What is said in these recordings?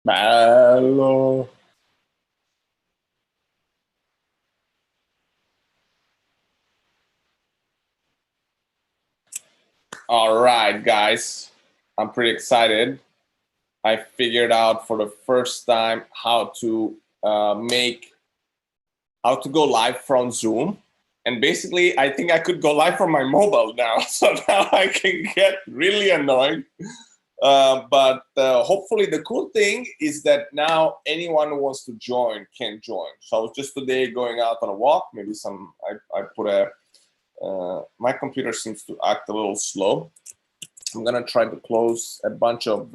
Bello. All right, guys. I'm pretty excited. I figured out for the first time how to go live from Zoom. And basically, I think I could go live from my mobile now. So now I can get really annoyed. But hopefully the cool thing is that now anyone who wants to join can join. So I was just today going out on a walk. Maybe I put a, my computer seems to act a little slow. I'm gonna try to close a bunch of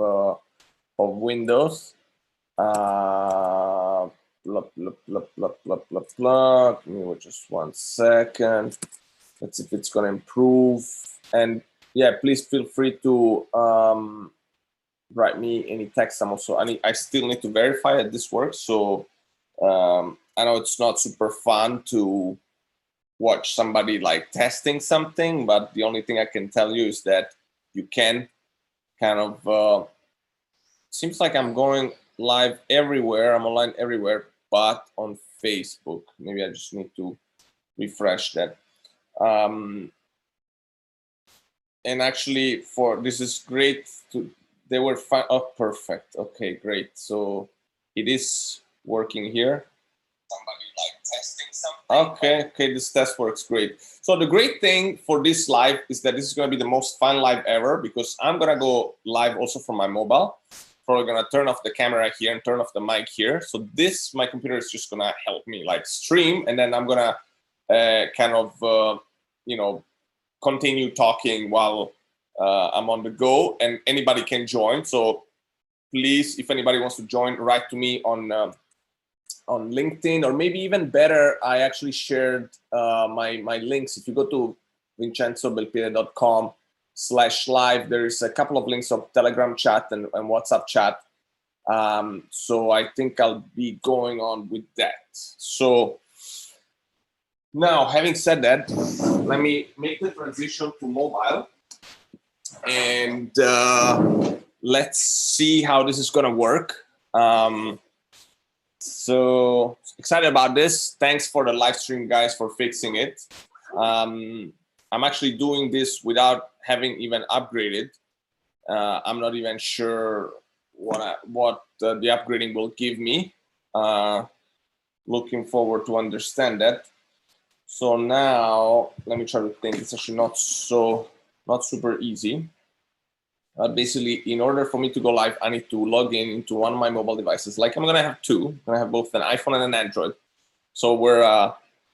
windows. Blah, blah, blah, blah, blah, blah, blah. Give me just 1 second. Let's see if it's gonna improve. And yeah, please feel free to write me any text. I still need to verify that this works. So I know it's not super fun to watch somebody like testing something, but the only thing I can tell you is that you can kind of, seems like I'm going live everywhere. I'm online everywhere, but on Facebook. Maybe I just need to refresh that. And actually, this is great. They were fine. Oh, perfect. Okay, great. So it is working here. Somebody like testing something. Okay, this test works great. So the great thing for this live is that this is going to be the most fun live ever, because I'm going to go live also from my mobile. Probably going to turn off the camera here and turn off the mic here. So my computer is just going to help me like stream, and then I'm going to kind of, continue talking while I'm on the go, and anybody can join. So please, if anybody wants to join, write to me on LinkedIn, or maybe even better, I actually shared my links. If you go to vincenzobelpiede.com/live, there is a couple of links of Telegram chat and WhatsApp chat. So I think I'll be going on with that. So now, having said that, let me make the transition to mobile, and let's see how this is going to work. So excited about this. Thanks for the live stream, guys, for fixing it. I'm actually doing this without having even upgraded. I'm not even sure what the upgrading will give me. Looking forward to understand that. So now let me try to think. It's actually not super easy. Basically, in order for me to go live, I need to log in into one of my mobile devices. Like, I'm gonna have two. I'm gonna have both an iPhone and an Android. So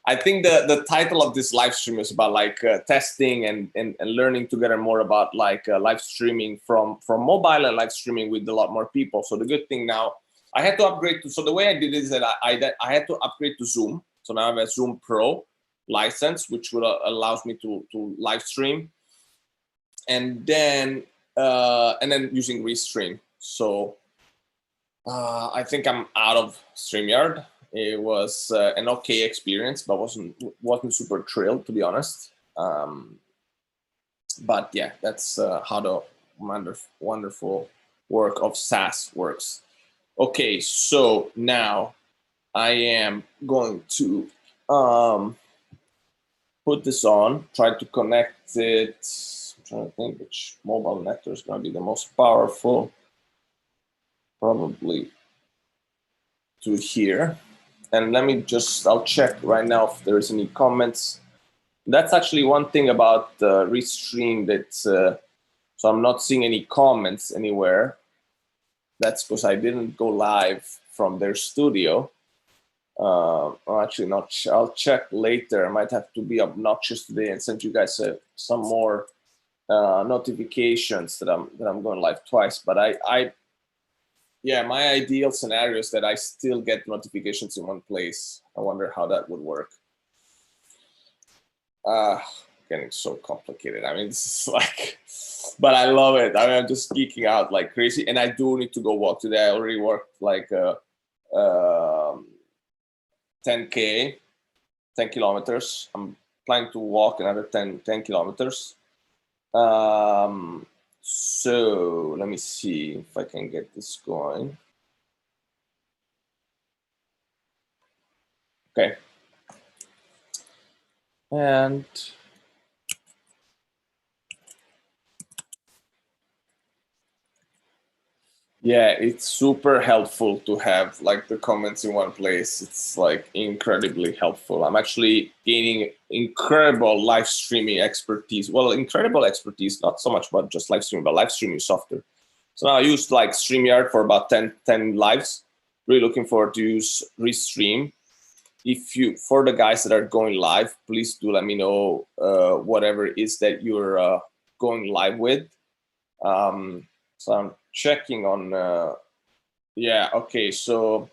I think the title of this live stream is about like testing and learning together more about like live streaming from mobile and live streaming with a lot more people. So the good thing now, I had to upgrade so the way I did it is that I had to upgrade to Zoom. So now I have a Zoom Pro license, which allows me to live stream, and then using Restream. So I think I'm out of StreamYard. It was an okay experience, but wasn't super thrilled, to be honest. But yeah, that's how the wonderful work of SaaS works. Okay, so now I am going to put this on, try to connect it. I'm trying to think which mobile network is going to be the most powerful. Probably to here. And I'll check right now if there's any comments. That's actually one thing about Restream so I'm not seeing any comments anywhere. That's because I didn't go live from their studio. Actually not, I'll check later. I might have to be obnoxious today and send you guys some more notifications that I'm going live twice. But yeah, my ideal scenario is that I still get notifications in one place. I wonder how that would work. Getting so complicated. I mean, this is like, but I love it. I mean, I'm just geeking out like crazy. And I do need to go walk today. I already worked like 10K, 10 kilometers. I'm planning to walk another 10 kilometers. So let me see if I can get this going. Okay. And yeah, it's super helpful to have like the comments in one place. It's like incredibly helpful. I'm actually gaining incredible live streaming expertise. Well, incredible expertise, not so much about just live streaming, but live streaming software. So now I used like StreamYard for about 10 lives. Really looking forward to use Restream. If you, for the guys that are going live, please do let me know whatever it is that you're going live with. So I'm checking on, yeah, okay, so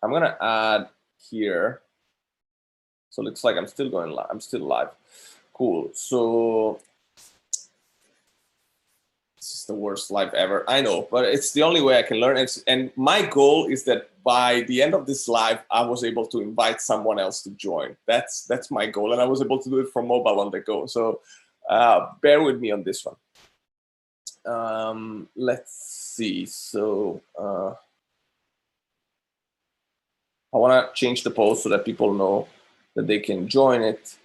I'm gonna add here. So it looks like I'm still going live, I'm still live. Cool, so this is the worst live ever, I know, but it's the only way I can learn. And my goal is that by the end of this live, I was able to invite someone else to join. That's my goal, and I was able to do it from mobile on the go. So bear with me on this one. Let's see. So I want to change the post so that people know that they can join it.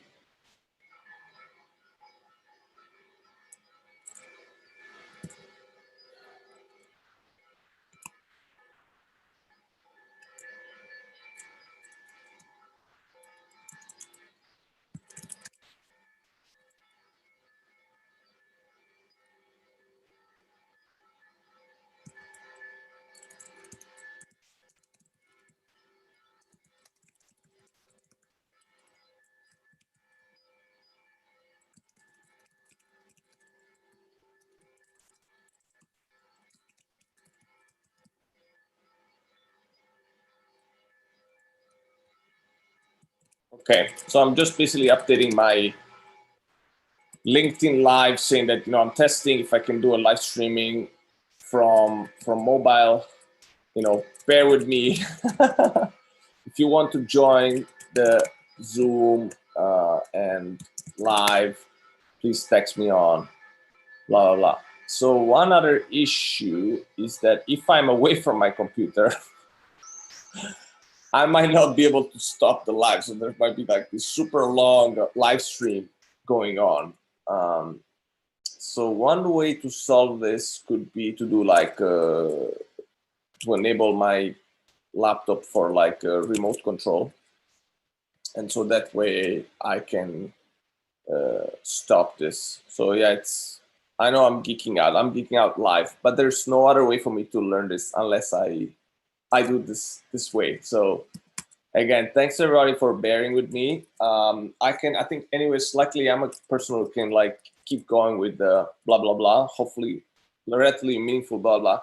Okay, so I'm just basically updating my LinkedIn Live, saying that I'm testing if I can do a live streaming from mobile. Bear with me. If you want to join the Zoom and live, please text me on blah blah blah. So one other issue is that if I'm away from my computer, I might not be able to stop the live. So there might be like this super long live stream going on. So one way to solve this could be to do like to enable my laptop for like remote control, and so that way I can stop this. So yeah, I know I'm geeking out. I'm geeking out live, but there's no other way for me to learn this unless I do this way. So again, thanks everybody for bearing with me. I think anyways, luckily I'm a person who can like keep going with the blah blah blah. Hopefully, relatively meaningful blah blah.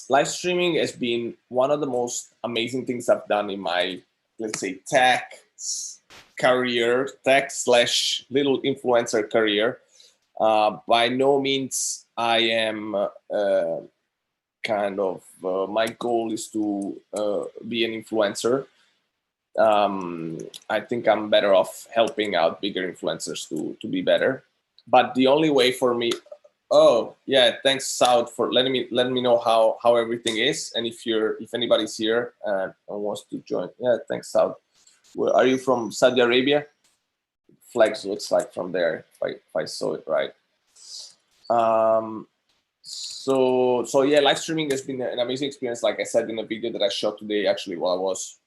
Live streaming has been one of the most amazing things I've done in my, let's say, tech career, tech / little influencer career. By no means I am kind of my goal is to be an influencer. I think I'm better off helping out bigger influencers to be better. But the only way for me, oh yeah, thanks Saud for letting me know how everything is, and if anybody's here and wants to join, yeah, thanks Saud. Well, are you from Saudi Arabia? Flags looks like from there, if I saw it right. So yeah, live streaming has been an amazing experience. Like I said in a video that I shot today, actually, while I was.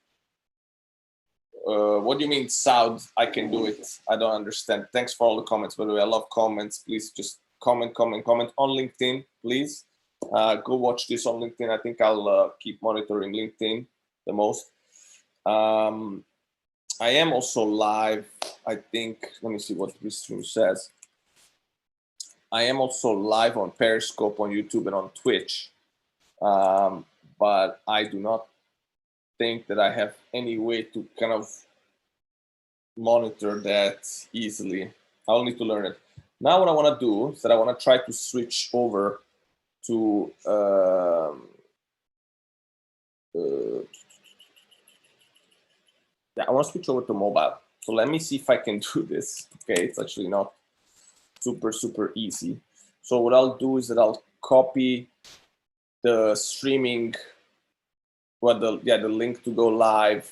What do you mean, Saud? I can do it. I don't understand. Thanks for all the comments. By the way, I love comments. Please just comment on LinkedIn, please. Go watch this on LinkedIn. I think I'll keep monitoring LinkedIn the most. I am also live. I think, let me see what this stream says. I am also live on Periscope, on YouTube, and on Twitch. But I do not think that I have any way to kind of monitor that easily. I'll need to learn it. Now what I want to do is that I want to try to switch over to yeah, I want to switch over to mobile. So let me see if I can do this. Okay, it's actually not super easy. So what I'll do is that I'll copy the streaming, the link to go live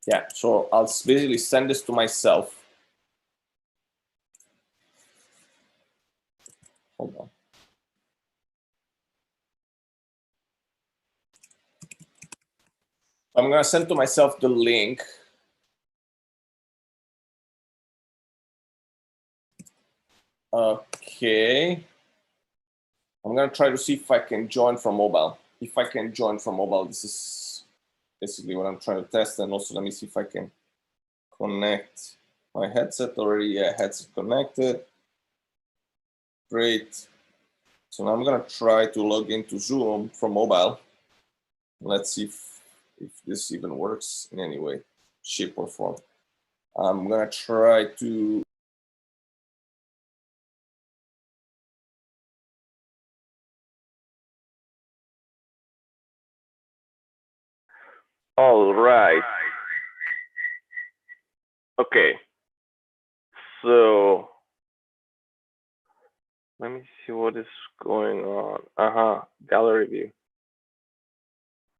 Yeah, so I'll basically send this to myself. Hold on. I'm gonna send to myself the link. Okay. I'm gonna try to see if I can join from mobile. If I can join from mobile, this is basically what I'm trying to test. And also let me see if I can connect my headset already. Yeah, headset connected. Great. So now I'm gonna try to log into Zoom from mobile. Let's see if this even works in any way, shape or form. I'm gonna try to. All right. Okay. So let me see what is going on. Gallery view.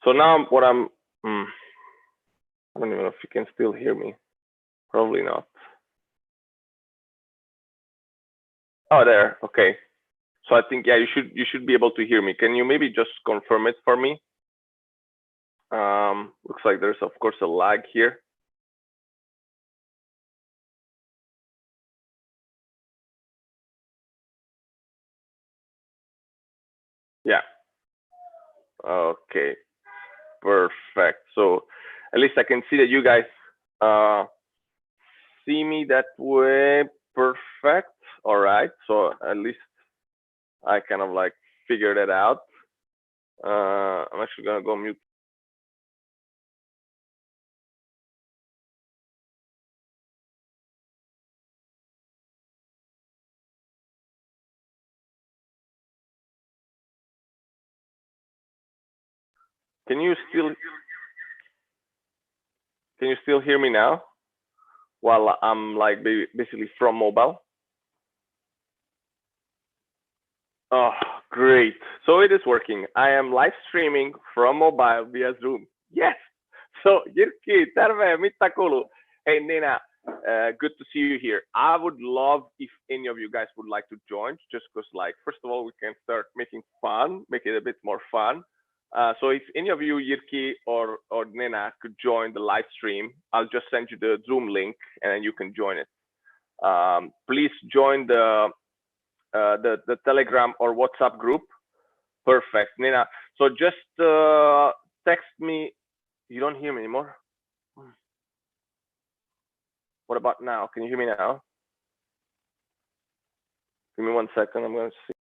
So now what I don't even know if you can still hear me. Probably not. Oh, there. Okay. So I think, yeah, you should be able to hear me. Can you maybe just confirm it for me? Looks like there's of course a lag here. Yeah. Okay. Perfect. So at least I can see that you guys see me that way. Perfect. All right. So at least I kind of like figured it out. I'm actually gonna go mute. Can you still hear me now? While I'm like basically from mobile. Oh, great. So it is working. I am live streaming from mobile via Zoom. Yes. So Jirki, terve, mitä kuuluu? Hey Nina, good to see you here. I would love if any of you guys would like to join, just because like, first of all, we can start making fun, make it a bit more fun. So if any of you, Jirki or Nina, could join the live stream, I'll just send you the Zoom link and then you can join it. Please join the Telegram or WhatsApp group. Perfect, Nina. So just text me. You don't hear me anymore? What about now? Can you hear me now? Give me 1 second. I'm going to see.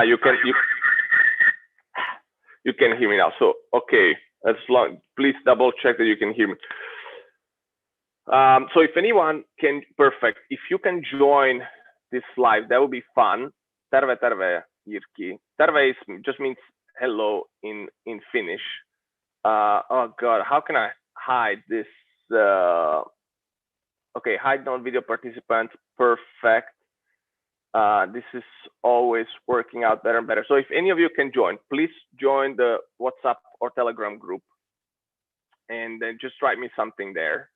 You can hear me now. So okay, as long please double check that you can hear me. So if anyone can, perfect. If you can join this live, that would be fun. Terve, terve, Jirki. Terve just means hello in Finnish. Oh God, how can I hide this? Okay, hide non-video participants. Perfect. This is always working out better and better. So if any of you can join, please join the WhatsApp or Telegram group, and then just write me something there,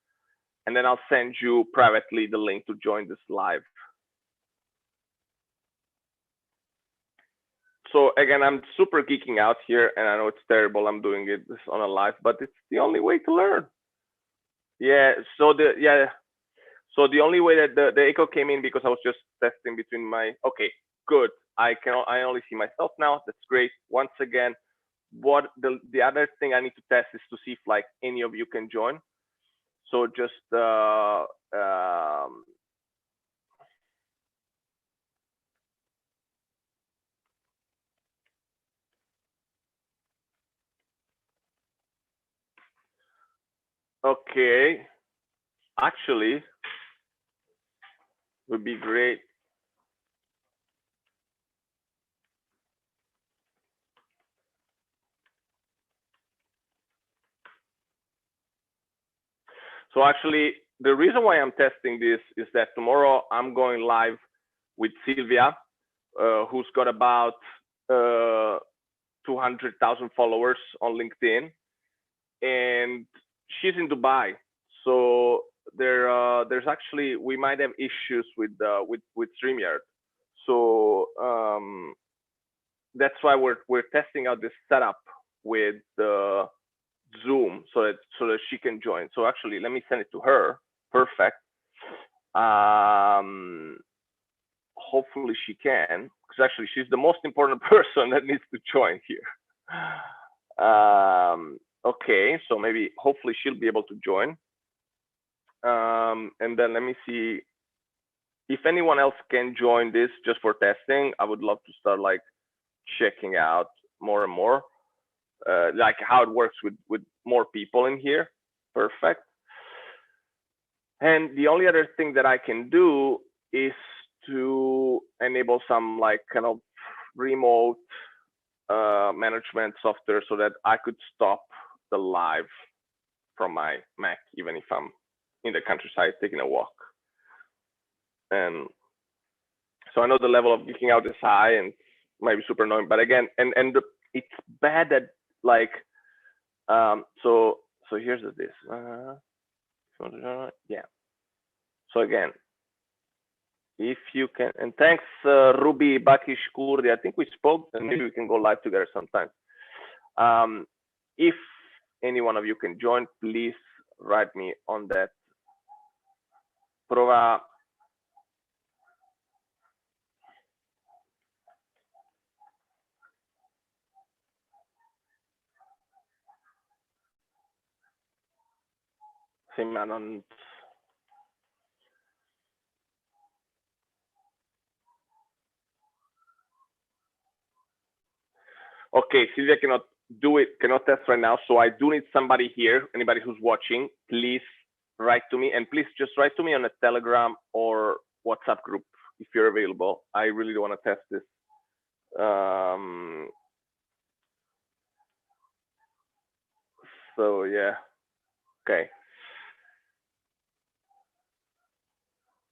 and then I'll send you privately the link to join this live. So again, I'm super geeking out here, and I know it's terrible. I'm doing it this on a live, but it's the only way to learn. Yeah. So the only way that the echo came in because I was just testing between my. Okay, good. I only see myself now. That's great. Once again, what the other thing I need to test is to see if like any of you can join. So just okay. Actually, would be great. So actually, the reason why I'm testing this is that tomorrow I'm going live with Sylvia, who's got about 200,000 followers on LinkedIn, and she's in Dubai. So there's actually, we might have issues with StreamYard. So that's why we're testing out this setup with Zoom so that she can join. So actually, let me send it to her. Perfect. Hopefully she can, because actually she's the most important person that needs to join here. Okay, so maybe hopefully she'll be able to join. And then let me see if anyone else can join this just for testing. I would love to start like checking out more and more, like how it works with more people in here. Perfect. And the only other thing that I can do is to enable some like kind of remote management software so that I could stop the live from my Mac, even if I'm in the countryside taking a walk. And so I know the level of geeking out is high and might be super annoying, but again, and it's bad that like, so here's this. Yeah. So again, if you can, and thanks Ruby Bakish Kurdi. I think we spoke, and maybe we can go live together sometime. If any one of you can join, please write me on that. Prova. Sì, ma non. Okay, Sylvia cannot do it, cannot test right now. So I do need somebody here. Anybody who's watching, please write to me, and please just write to me on a Telegram or WhatsApp group if you're available. I really do want to test this. So yeah, okay.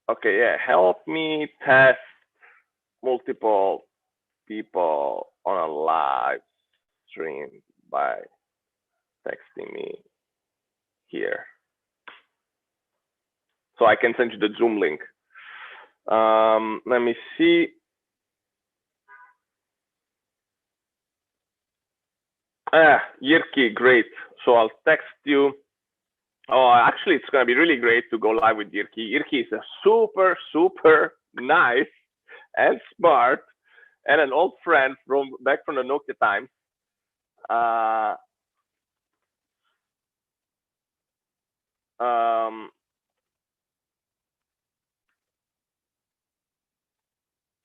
Okay, yeah, help me test multiple people on a live stream by texting me here. So I can send you the Zoom link. Let me see. Yirki, great. So I'll text you. Oh, actually, it's going to be really great to go live with Yirki. Yirki is a super, super nice and smart and an old friend from back from the Nokia times.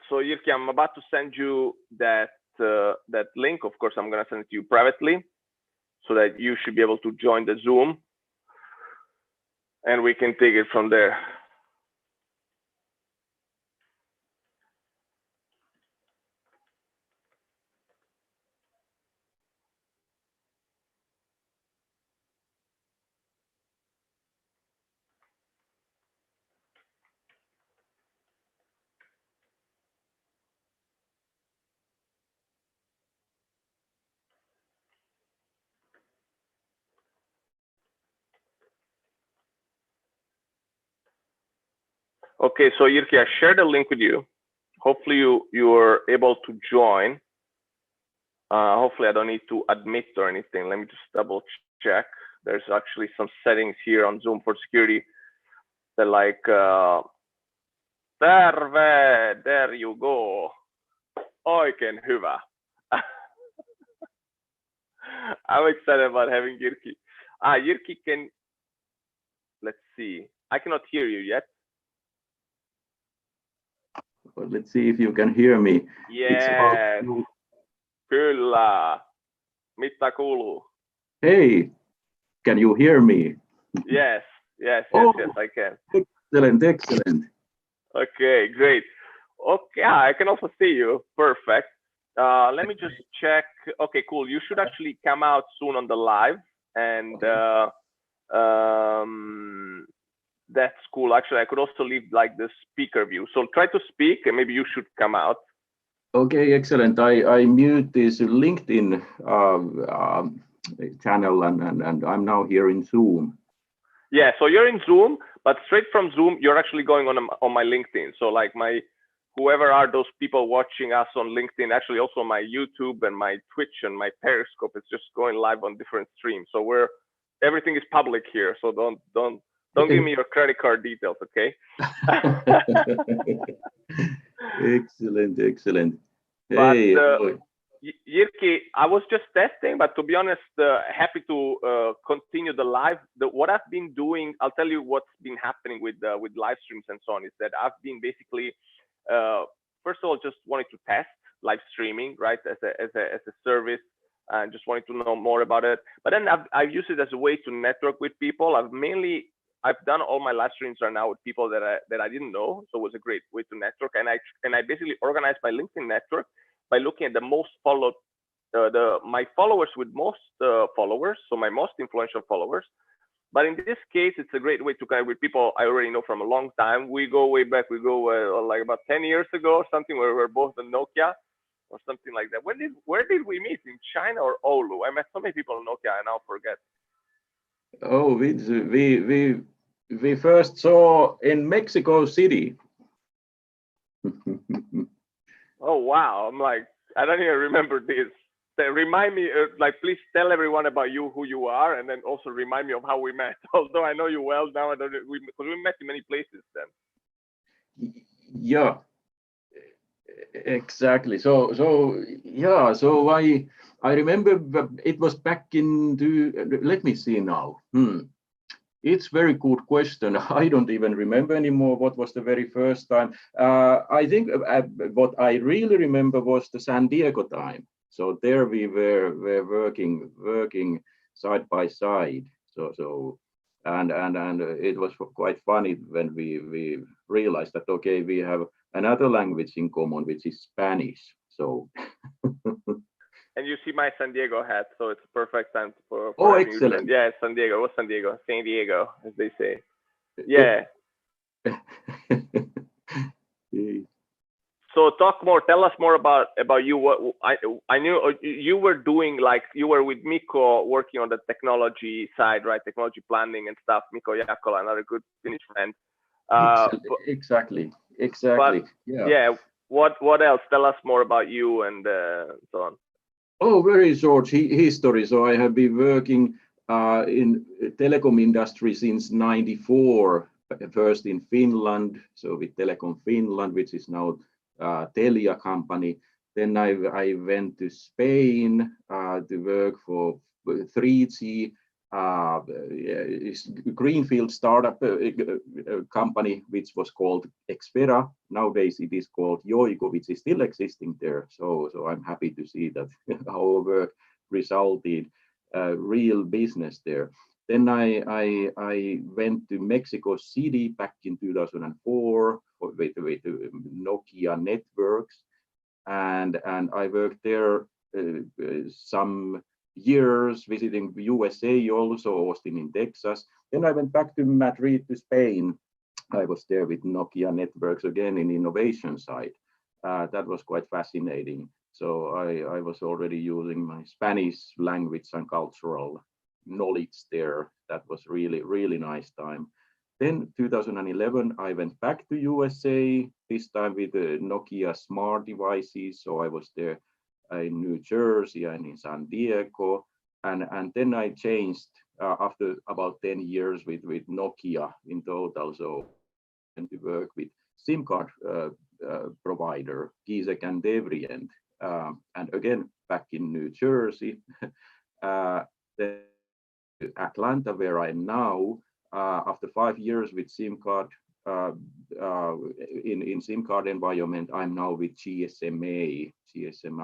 So Yirki, I'm about to send you that link. Of course, I'm going to send it to you privately so that you should be able to join the Zoom, and we can take it from there. Okay, so Yirki, I shared a link with you. Hopefully you are able to join. Hopefully I don't need to admit or anything. Let me just double check. There's actually some settings here on Zoom for security that like, there you go. Oikein hyvä. I'm excited about having Yirki. Yirki can, let's see. I cannot hear you yet. Well, let's see if you can hear me. Yes. Kyllä. Mitä kuuluu? Hey, can you hear me? Yes, yes, I can. Excellent. Okay, great. Okay, I can also see you. Perfect. Let me just check. Okay, cool. You should actually come out soon on the live, and That's cool. Actually, I could also leave like the speaker view. So try to speak, and maybe you should come out. Okay, excellent. I mute this LinkedIn channel, and I'm now here in Zoom. Yeah, so you're in Zoom, but straight from Zoom, you're actually going on my LinkedIn. So like whoever are those people watching us on LinkedIn, actually also my YouTube and my Twitch and my Periscope is just going live on different streams. So everything is public here. So don't give me your credit card details, okay? Excellent. But Hey, Jyrki, I was just testing, but to be honest, happy to continue the live. What I've been doing, I'll tell you what's been happening with live streams and so on, is that I've been basically, first of all, just wanted to test live streaming, right, as a service, and just wanted to know more about it. But then I've used it as a way to network with people. I've done all my live streams are now with people that I didn't know, so it was a great way to network. And I basically organized my LinkedIn network by looking at the most followed, my followers with most followers, so my most influential followers. But in this case, it's a great way to connect with people I already know from a long time. We go way back. We go like about 10 years ago or something, where we're both in Nokia or something like that. Where did we meet? In China or Oulu? I met so many people in Nokia, I now forget. Oh, we first saw in Mexico City. Oh wow! I'm like, I don't even remember this. Remind me, like, please tell everyone about you, who you are, and then also remind me of how we met. Although I know you well now, because we met in many places then. Yeah, exactly. So yeah. So I remember it was back let me see now. It's very good question. I don't even remember anymore what was the very first time. I think what I really remember was the San Diego time. So there we were working side by side. So and it was quite funny when we realized that, okay, we have another language in common, which is Spanish. So and you see my San Diego hat, so it's a perfect time for oh, excellent. Yeah, it's San Diego. What's San Diego? San Diego, as they say. Yeah. So talk more. Tell us more about you. What I knew you were doing, like you were with Mikko working on the technology side, right? Technology planning and stuff. Mikko Jaakkola, another good Finnish friend. Exactly. But, yeah. What else? Tell us more about you and so on. Oh, very short history. So I have been working in telecom industry since '94. First in Finland, so with Telecom Finland, which is now Telia company. Then I went to Spain to work for 3G greenfield startup company, which was called Xpera. Nowadays it is called Yoigo, which is still existing there. So I'm happy to see that our work resulted real business there. Then I went to Mexico City back in 2004 with Nokia Networks, and I worked there some years, visiting USA, also Austin in Texas. Then I went back to Madrid to Spain. I was there with Nokia Networks again in innovation side. That was quite fascinating. So I was already using my Spanish language and cultural knowledge there. That was really nice time. Then 2011, I went back to USA, this time with Nokia smart devices. So I was there in New Jersey and in San Diego. And then I changed after about 10 years with Nokia in total. So and to work with SIM card provider, Giesecke and Devrient. And again, back in New Jersey. Then Atlanta, where I'm now, after 5 years with SIM card in SIM card environment, I'm now with GSM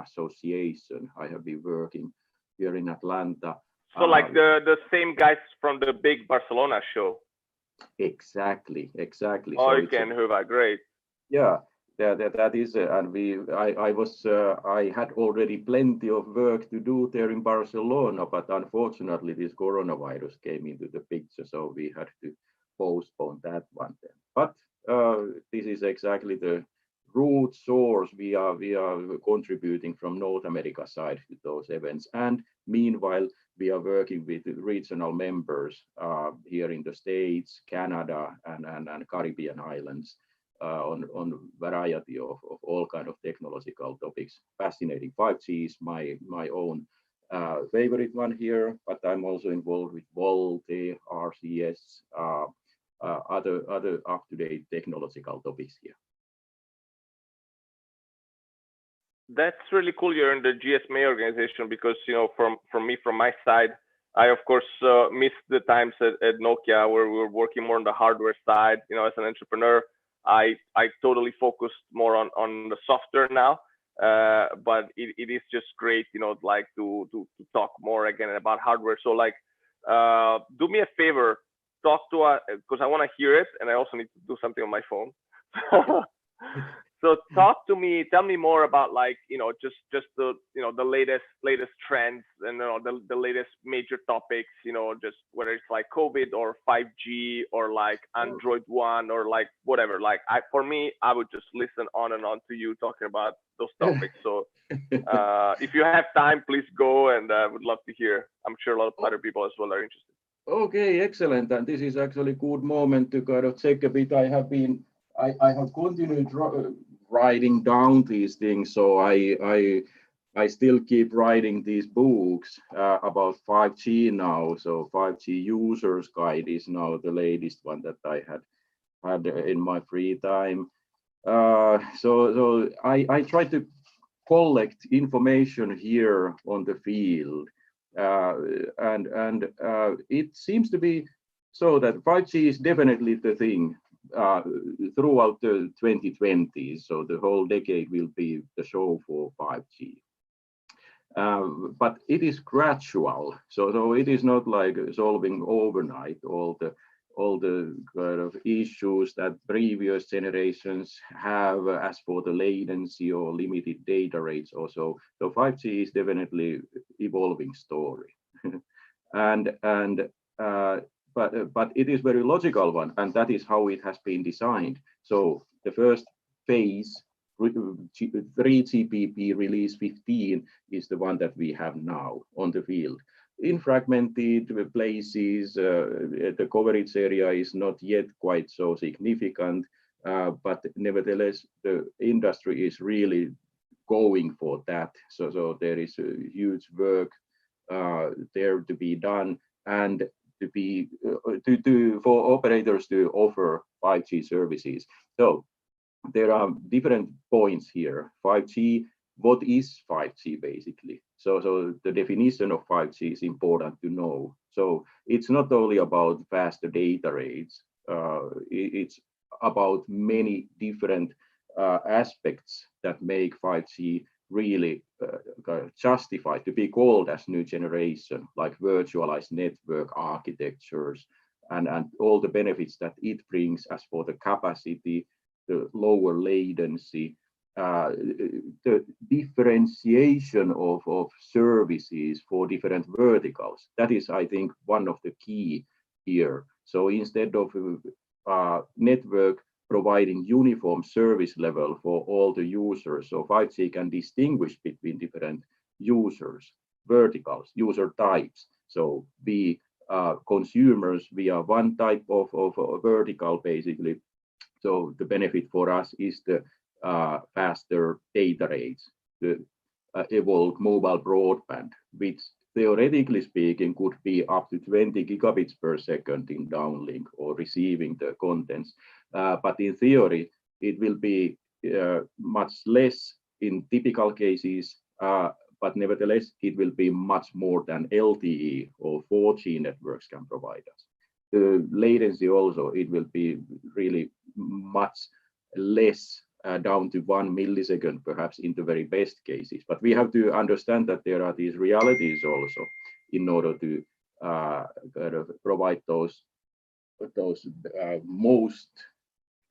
Association. I have been working here in Atlanta. So like the same guys from the big Barcelona show. Exactly. Oh, so great. Yeah, that is, and I had already plenty of work to do there in Barcelona, but unfortunately this coronavirus came into the picture, so we had to postpone that one then. But this is exactly the root source. We are contributing from North America side to those events, and meanwhile we are working with regional members here in the States, Canada, and Caribbean islands. On variety of all kind of technological topics. Fascinating. 5G is my own favorite one here, but I'm also involved with VoLTE, RCS, other up-to-date technological topics here. That's really cool. You're in the GSMA organization because, you know, from my side, I of course missed the times at Nokia where we were working more on the hardware side. You know, as an entrepreneur, I totally focused more on the software now. But it is just great, you know, like to talk more again about hardware. So like, do me a favor, talk to us because I want to hear it, and I also need to do something on my phone. So talk to me, tell me more about, like, you know, just the, you know, the latest trends and, you know, the latest major topics, you know, just whether it's like COVID or 5G or like Android One or like whatever. Like for me, I would just listen on and on to you talking about those topics. So if you have time, please go, and I would love to hear. I'm sure a lot of other people as well are interested. Okay, excellent. And this is actually a good moment to kind of check a bit. I have continued writing down these things, so I still keep writing these books about 5G now. So 5G users guide is now the latest one that I had in my free time. So I try to collect information here on the field, and it seems to be so that 5G is definitely the thing throughout the 2020s. So the whole decade will be the show for 5G. But it is gradual, so it is not like solving overnight all the kind of issues that previous generations have as for the latency or limited data rates also. So 5G is definitely evolving story. But it is very logical one, and that is how it has been designed. So the first phase, 3GPP release 15, is the one that we have now on the field. In fragmented places, the coverage area is not yet quite so significant, but nevertheless, the industry is really going for that. So there is a huge work there to be done, and for operators to offer 5G services. So there are different points here. 5G, what is 5G basically? So the definition of 5G is important to know. So it's not only about faster data rates, it's about many different aspects that make 5G really justified to be called as new generation, like virtualized network architectures and all the benefits that it brings as for the capacity, the lower latency, the differentiation of services for different verticals. That is, I think, one of the key here. So instead of network providing uniform service level for all the users, so 5G can distinguish between different users, verticals, user types. So be consumers via one type of vertical basically. So the benefit for us is the faster data rates, the evolved mobile broadband, which theoretically speaking could be up to 20 gigabits per second in downlink or receiving the contents. But in theory, it will be much less in typical cases, but nevertheless, it will be much more than LTE or 4G networks can provide us. The latency also, it will be really much less, down to 1 millisecond, perhaps in the very best cases. But we have to understand that there are these realities also in order to kind of provide those most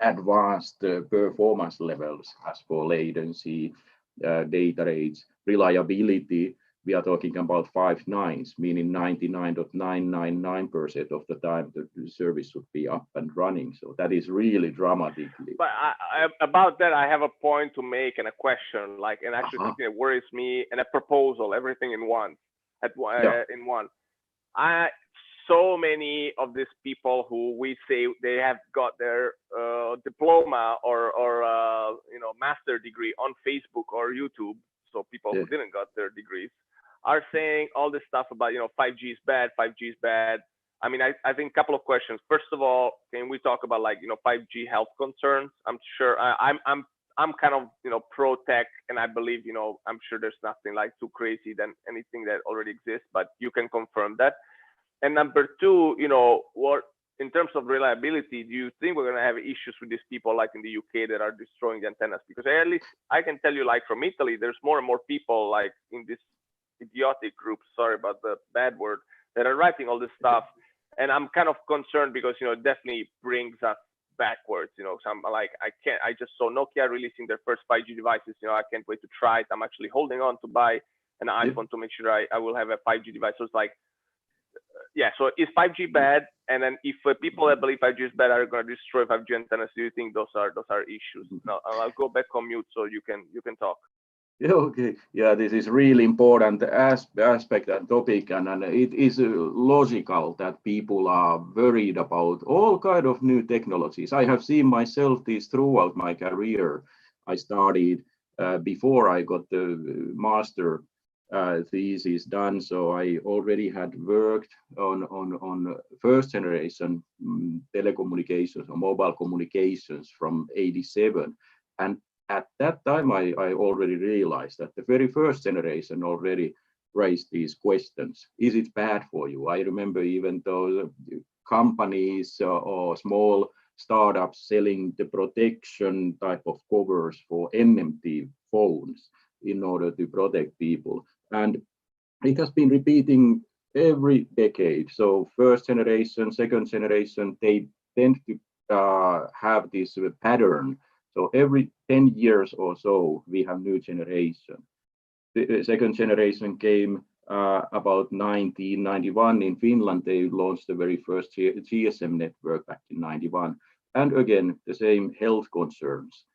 advanced performance levels as for latency, data rates, reliability. We are talking about 5 nines, meaning 99.999% of the time the service should be up and running. So that is really dramatically. But about that, I have a point to make and a question, like, and actually something that worries me, and a proposal, everything in one, in one. So many of these people who we say they have got their diploma or master degree on Facebook or YouTube, so people who didn't got their degrees are saying all this stuff about 5G is bad, 5G is bad. I mean, I think a couple of questions. First of all, can we talk about 5G health concerns? I'm sure I'm kind of pro tech, and I believe I'm sure there's nothing too crazy than anything that already exists, but you can confirm that. And number two, what in terms of reliability, do you think we're going to have issues with these people like in the UK that are destroying the antennas? Because at least I can tell you, from Italy, there's more and more people in this idiotic group, sorry about the bad word, that are writing all this stuff. And I'm kind of concerned because, it definitely brings us backwards. So I'm I just saw Nokia releasing their first 5G devices. I can't wait to try it. I'm actually holding on to buy an iPhone to make sure I will have a 5G device. So it's yeah, so is 5G bad? And then if people that believe 5G is bad are going to destroy 5G antennas, do you think those are issues? Now I'll go back on mute so you can talk. Yeah, okay. Yeah, this is really important aspect and topic, and it is logical that people are worried about all kind of new technologies. I have seen myself this throughout my career. I started before I got the master thesis done, so I already had worked on first generation telecommunications or mobile communications from '87, and at that time, I already realized that the very first generation already raised these questions. Is it bad for you? I remember even those companies or small startups selling the protection type of covers for NMT phones in order to protect people. And it has been repeating every decade. So first generation, second generation, they tend to have this pattern. So every 10 years or so, we have new generation. The second generation came about 1991 in Finland. They launched the very first GSM network back in '91. And again, the same health concerns.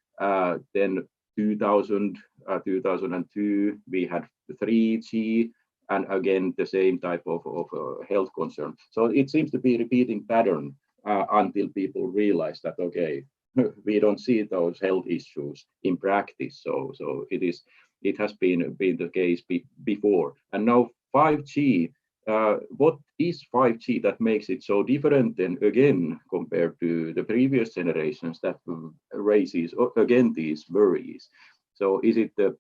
Then 2000, 2002, we had 3G, and again, the same type of health concern. So it seems to be a repeating pattern until people realize that, okay, we don't see those health issues in practice. So it has been the case before. And now 5G, what is 5G that makes it so different then again compared to the previous generations that raises again these worries? So is it the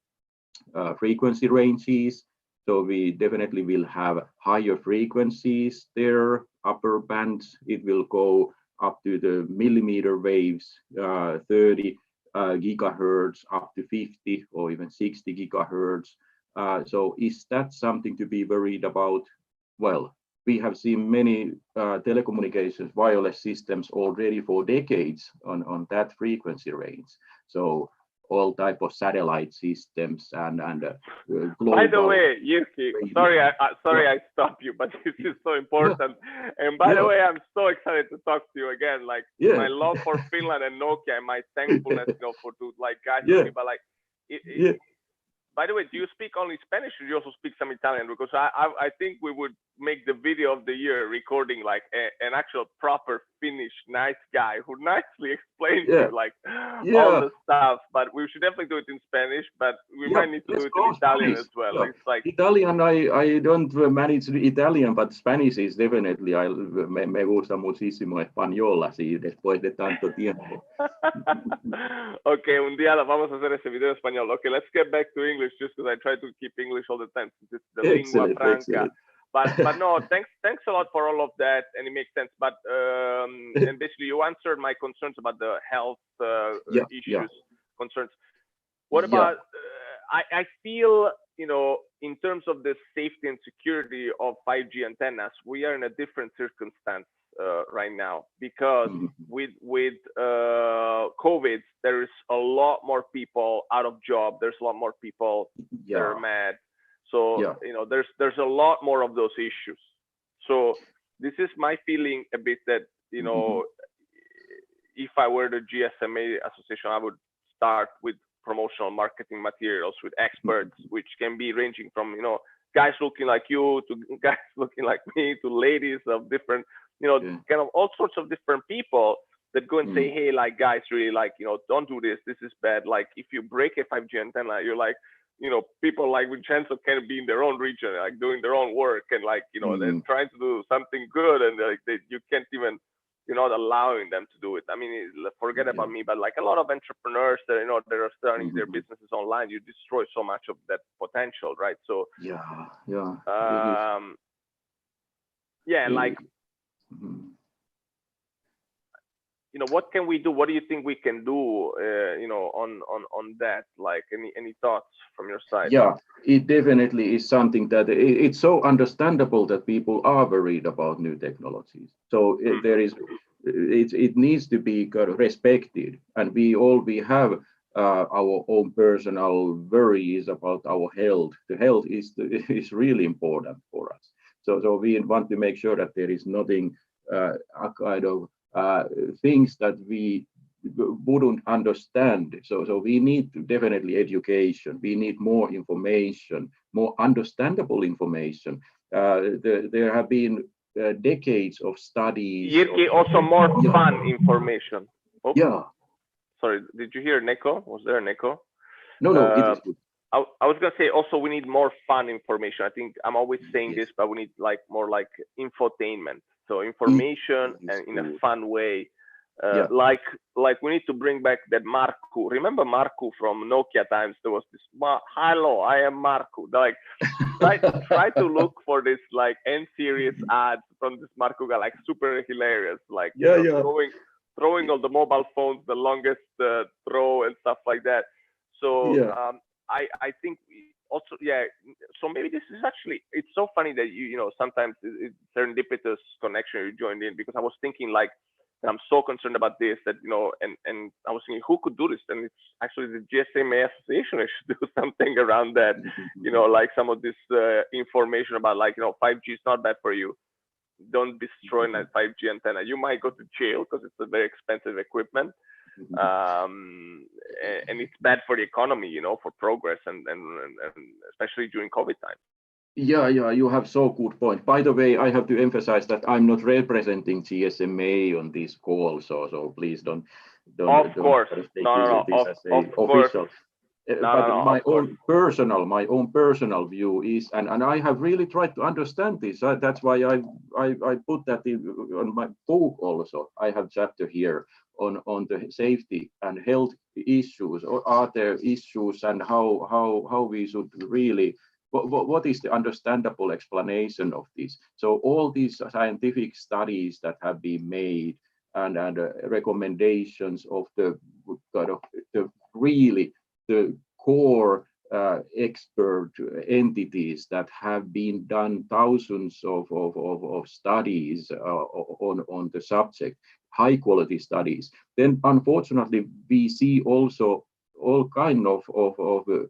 frequency ranges? So we definitely will have higher frequencies there, upper bands. It will go up to the millimeter waves, 30 gigahertz up to 50 or even 60 gigahertz. So is that something to be worried about? Well, we have seen many telecommunications wireless systems already for decades on that frequency range. So all type of satellite systems and global. By the way, Jyrki, sorry I stopped you, but this is so important. And by the way, I'm so excited to talk to you again. My love for Finland and Nokia, and my thankfulness, for guys, but by the way, do you speak only Spanish, or do you also speak some Italian? Because I think we would make the video of the year recording an actual proper Finnish nice guy who nicely explains all the stuff. But we should definitely do it in Spanish, but we might need to do it in Italian as well. Yeah. It's Italian, I don't manage Italian, but Spanish is definitely, me gusta muchísimo español, así después de tanto tiempo. Okay, un día vamos a hacer ese video en español. Okay, let's get back to English just because I try to keep English all the time since it's the lingua franca. But no, thanks a lot for all of that, and it makes sense. But and basically you answered my concerns about the health issues, concerns. What about? I feel in terms of the safety and security of 5G antennas, we are in a different circumstance right now, because with COVID, there is a lot more people out of job. There's a lot more people that are mad. So there's a lot more of those issues. So this is my feeling a bit that if I were the GSMA association, I would start with promotional marketing materials with experts, which can be ranging from guys looking like you to guys looking like me to ladies of different kind of all sorts of different people that go and say, hey, like guys, really, like don't do this, this is bad. Like if you break a 5G antenna, you're like people like Vincenzo can be in their own region, like doing their own work, and like they're trying to do something good, and like you can't even, you're not allowing them to do it. I mean, forget about me, but like a lot of entrepreneurs that that are starting their businesses online, you destroy so much of that potential, right? So like what can we do? What do you think we can do on that? Like any thoughts from your side? Yeah, it definitely is something that it's so understandable that people are worried about new technologies. So it needs to be kind of respected, and we have our own personal worries about our health. The health is really important for us. So we want to make sure that there is nothing kind of things that we wouldn't understand. So we need definitely education. We need more information, more understandable information. There have been decades of studies. Jirki, also more fun information. Oh, yeah. Sorry, did you hear an echo? Was there an echo? No, it is good. I was gonna say also we need more fun information. I think I'm always saying this, but we need like more like infotainment. So information and in a fun way. Like we need to bring back that Marku. Remember Marku from Nokia times? There was this hello, I am Marku. Like try to look for this like N series ads from this Marku guy, like super hilarious. Like throwing all the mobile phones the longest throw and stuff like that. So I think also so maybe this is actually, it's so funny that sometimes it's serendipitous connection you joined in, because I was thinking like, I'm so concerned about this that and I was thinking who could do this, and it's actually the GSMA association. I should do something around that, like some of this information about like 5G is not bad for you, don't destroy that 5G antenna, you might go to jail because it's a very expensive equipment, and it's bad for the economy, for progress and especially during COVID time. Yeah, you have so good point. By the way, I have to emphasize that I'm not representing GSMA on this call, so please don't. Of course, no, of course. But my own personal view is, and I have really tried to understand this. That's why I put that on my book also. I have chapter here on the safety and health issues, or are there issues, and how we should really. What is the understandable explanation of this? So all these scientific studies that have been made and recommendations of the kind of the core expert entities that have been done thousands of studies on the subject, high quality studies. Then unfortunately we see also all kind of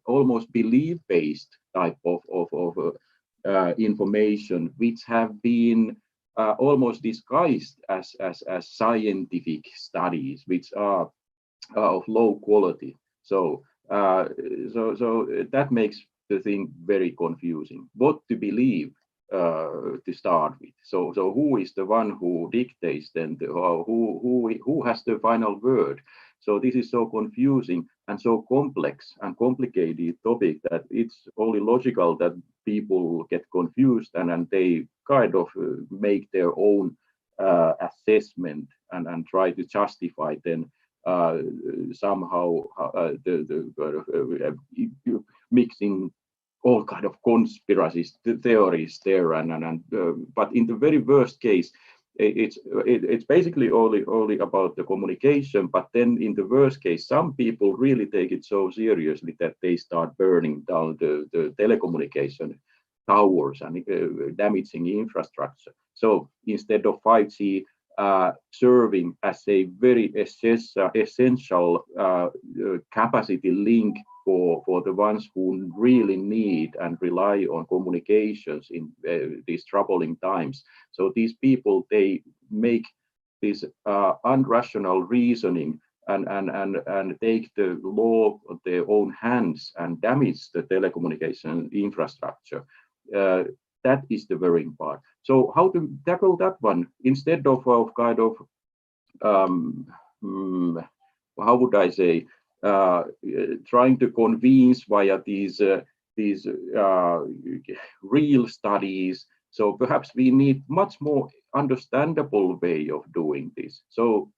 almost belief-based type of information, which have been almost disguised as scientific studies, which are of low quality. So that makes the thing very confusing. What to believe to start with? So who is the one who dictates then? Who has the final word? So this is so confusing and so complex and complicated topic that it's only logical that people get confused and they kind of make their own assessment and try to justify then somehow the mixing all kind of conspiracy theories there but in the very worst case, it's basically only about the communication, but then in the worst case, some people really take it so seriously that they start burning down the telecommunication towers and damaging infrastructure. So instead of 5G, serving as a very essential capacity link for the ones who really need and rely on communications in these troubling times. So these people, they make this unrational reasoning and take the law of their own hands and damage the telecommunication infrastructure. That is the worrying part. So how to tackle that one instead of kind of how would I say, trying to convince via these real studies. So perhaps we need much more understandable way of doing this. So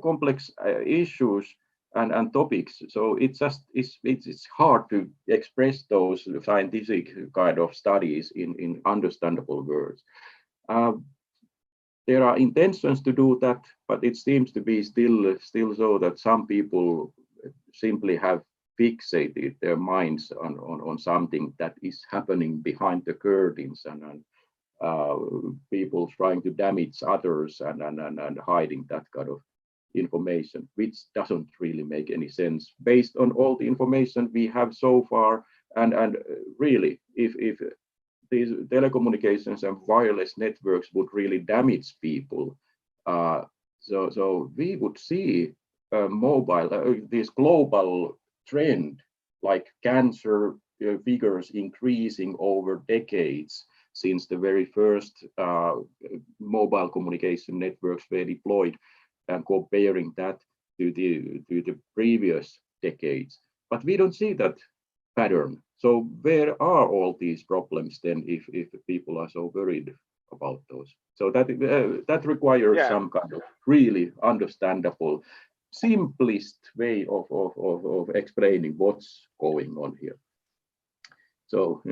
complex issues and topics. So it's hard to express those scientific kind of studies in understandable words. There are intentions to do that, but it seems to be still so that some people simply have fixated their minds on something that is happening behind the curtains and people trying to damage others and hiding that kind of information, which doesn't really make any sense based on all the information we have so far. And really, if these telecommunications and wireless networks would really damage people, so we would see this global trend like cancer figures increasing over decades since the very first mobile communication networks were deployed, and comparing that to the previous decades. But we don't see that pattern. So where are all these problems then if people are so worried about those? So that requires some kind of really understandable, simplest way of explaining what's going on here. So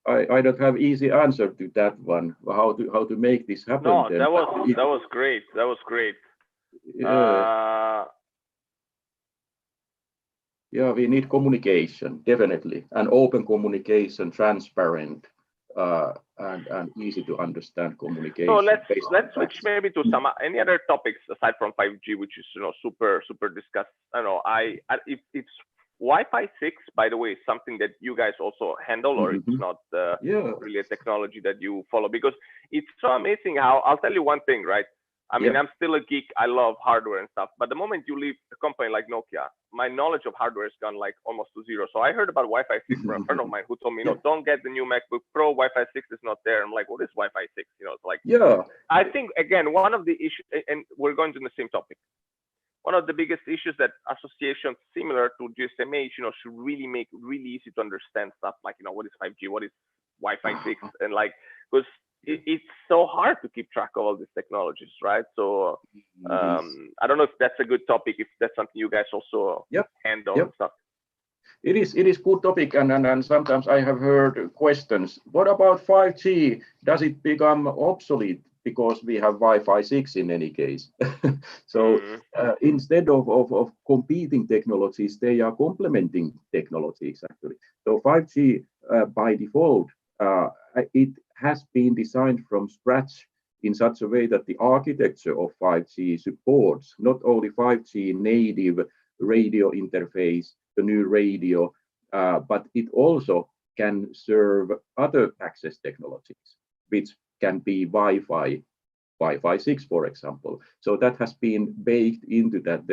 I don't have easy answer to that one. How to make this happen? No, then. that was great. That was great. Yeah, we need communication, definitely, and open communication, transparent, and easy to understand communication. So let's switch maybe to some any other topics aside from 5G, which is super discussed. I know if it's Wi-Fi 6, by the way, is something that you guys also handle, or it's not really a technology that you follow, because it's so amazing how, I'll tell you one thing, right? I mean, I'm still a geek. I love hardware and stuff. But the moment you leave a company like Nokia, my knowledge of hardware has gone like almost to zero. So I heard about Wi-Fi 6 from a friend of mine who told me, don't get the new MacBook Pro. Wi-Fi 6 is not there. I'm like, what is Wi-Fi 6? It's like, I think, again, one of the issues, and we're going to the same topic. One of the biggest issues that associations similar to GSMA, should really make really easy to understand stuff like, what is 5G, what is Wi-Fi 6, and like, because it's so hard to keep track of all these technologies, right? So I don't know if that's a good topic, if that's something you guys also handle and stuff. It is good topic, and sometimes I have heard questions. What about 5G? Does it become obsolete because we have Wi-Fi 6 in any case? So instead of competing technologies, they are complementing technologies actually. So 5G by default, it has been designed from scratch in such a way that the architecture of 5G supports not only 5G native radio interface, the new radio, but it also can serve other access technologies, which can be Wi-Fi 6, for example. So that has been baked into that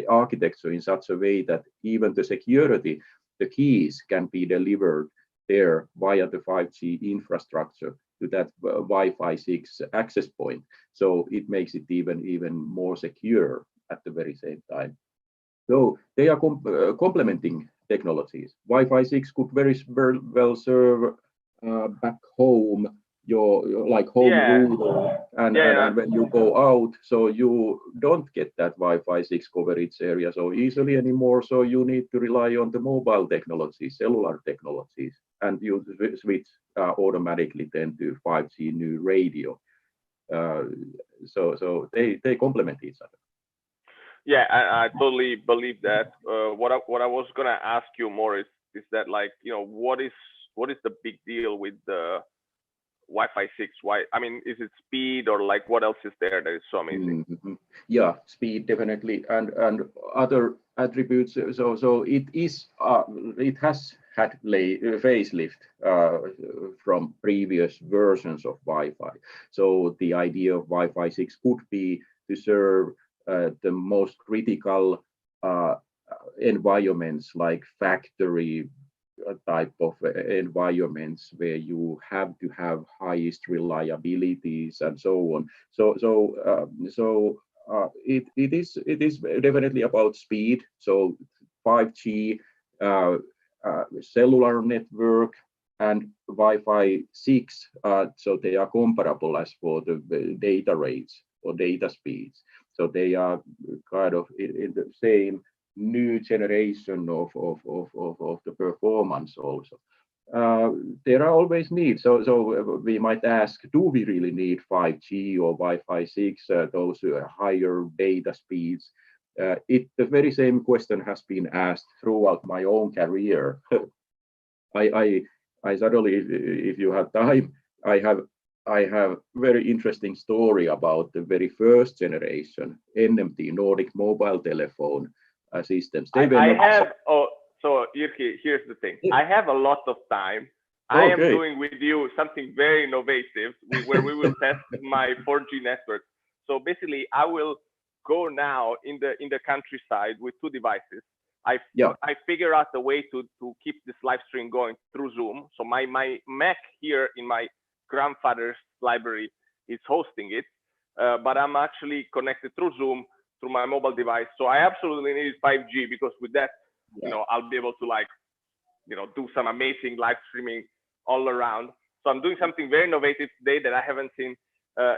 architecture in such a way that even the security, the keys can be delivered there via the 5G infrastructure to that Wi-Fi 6 access point. So it makes it even more secure at the very same time. So they are complementing technologies. Wi-Fi 6 could very well serve back home, your like home router, and when you go out, so you don't get that Wi-Fi 6 coverage area so easily anymore. So you need to rely on the mobile technologies, cellular technologies, and you switch automatically then to 5G new radio. So they complement each other. Yeah, I totally believe that. What I was gonna ask you more is that, like, what is the big deal with the Wi-Fi 6? Why? I mean, is it speed or like what else is there that is so amazing? Yeah, speed definitely, and other attributes. So it has had facelift from previous versions of Wi-Fi. So the idea of Wi-Fi 6 could be to serve the most critical environments like factory type of environments where you have to have highest reliabilities and so on. It is definitely about speed. So 5G cellular network and Wi-Fi 6, so they are comparable as for the data rates or data speeds. So they are kind of in the same new generation of the performance also. There are always needs. So we might ask, do we really need 5G or Wi-Fi 6, those higher data speeds? The very same question has been asked throughout my own career. I suddenly, if you have time, I have very interesting story about the very first generation NMT, Nordic mobile telephone systems. I have, so Jyrki, here's the thing. I have a lot of time. I am doing with you something very innovative where we will test my 4G network. So basically, I will go now in the countryside with 2 devices. I figure out a way to keep this live stream going through Zoom. So my Mac here in my grandfather's library is hosting it, but I'm actually connected through Zoom through my mobile device. So I absolutely need 5G because with that, you know, I'll be able to like, you know, do some amazing live streaming all around. So I'm doing something very innovative today that I haven't seen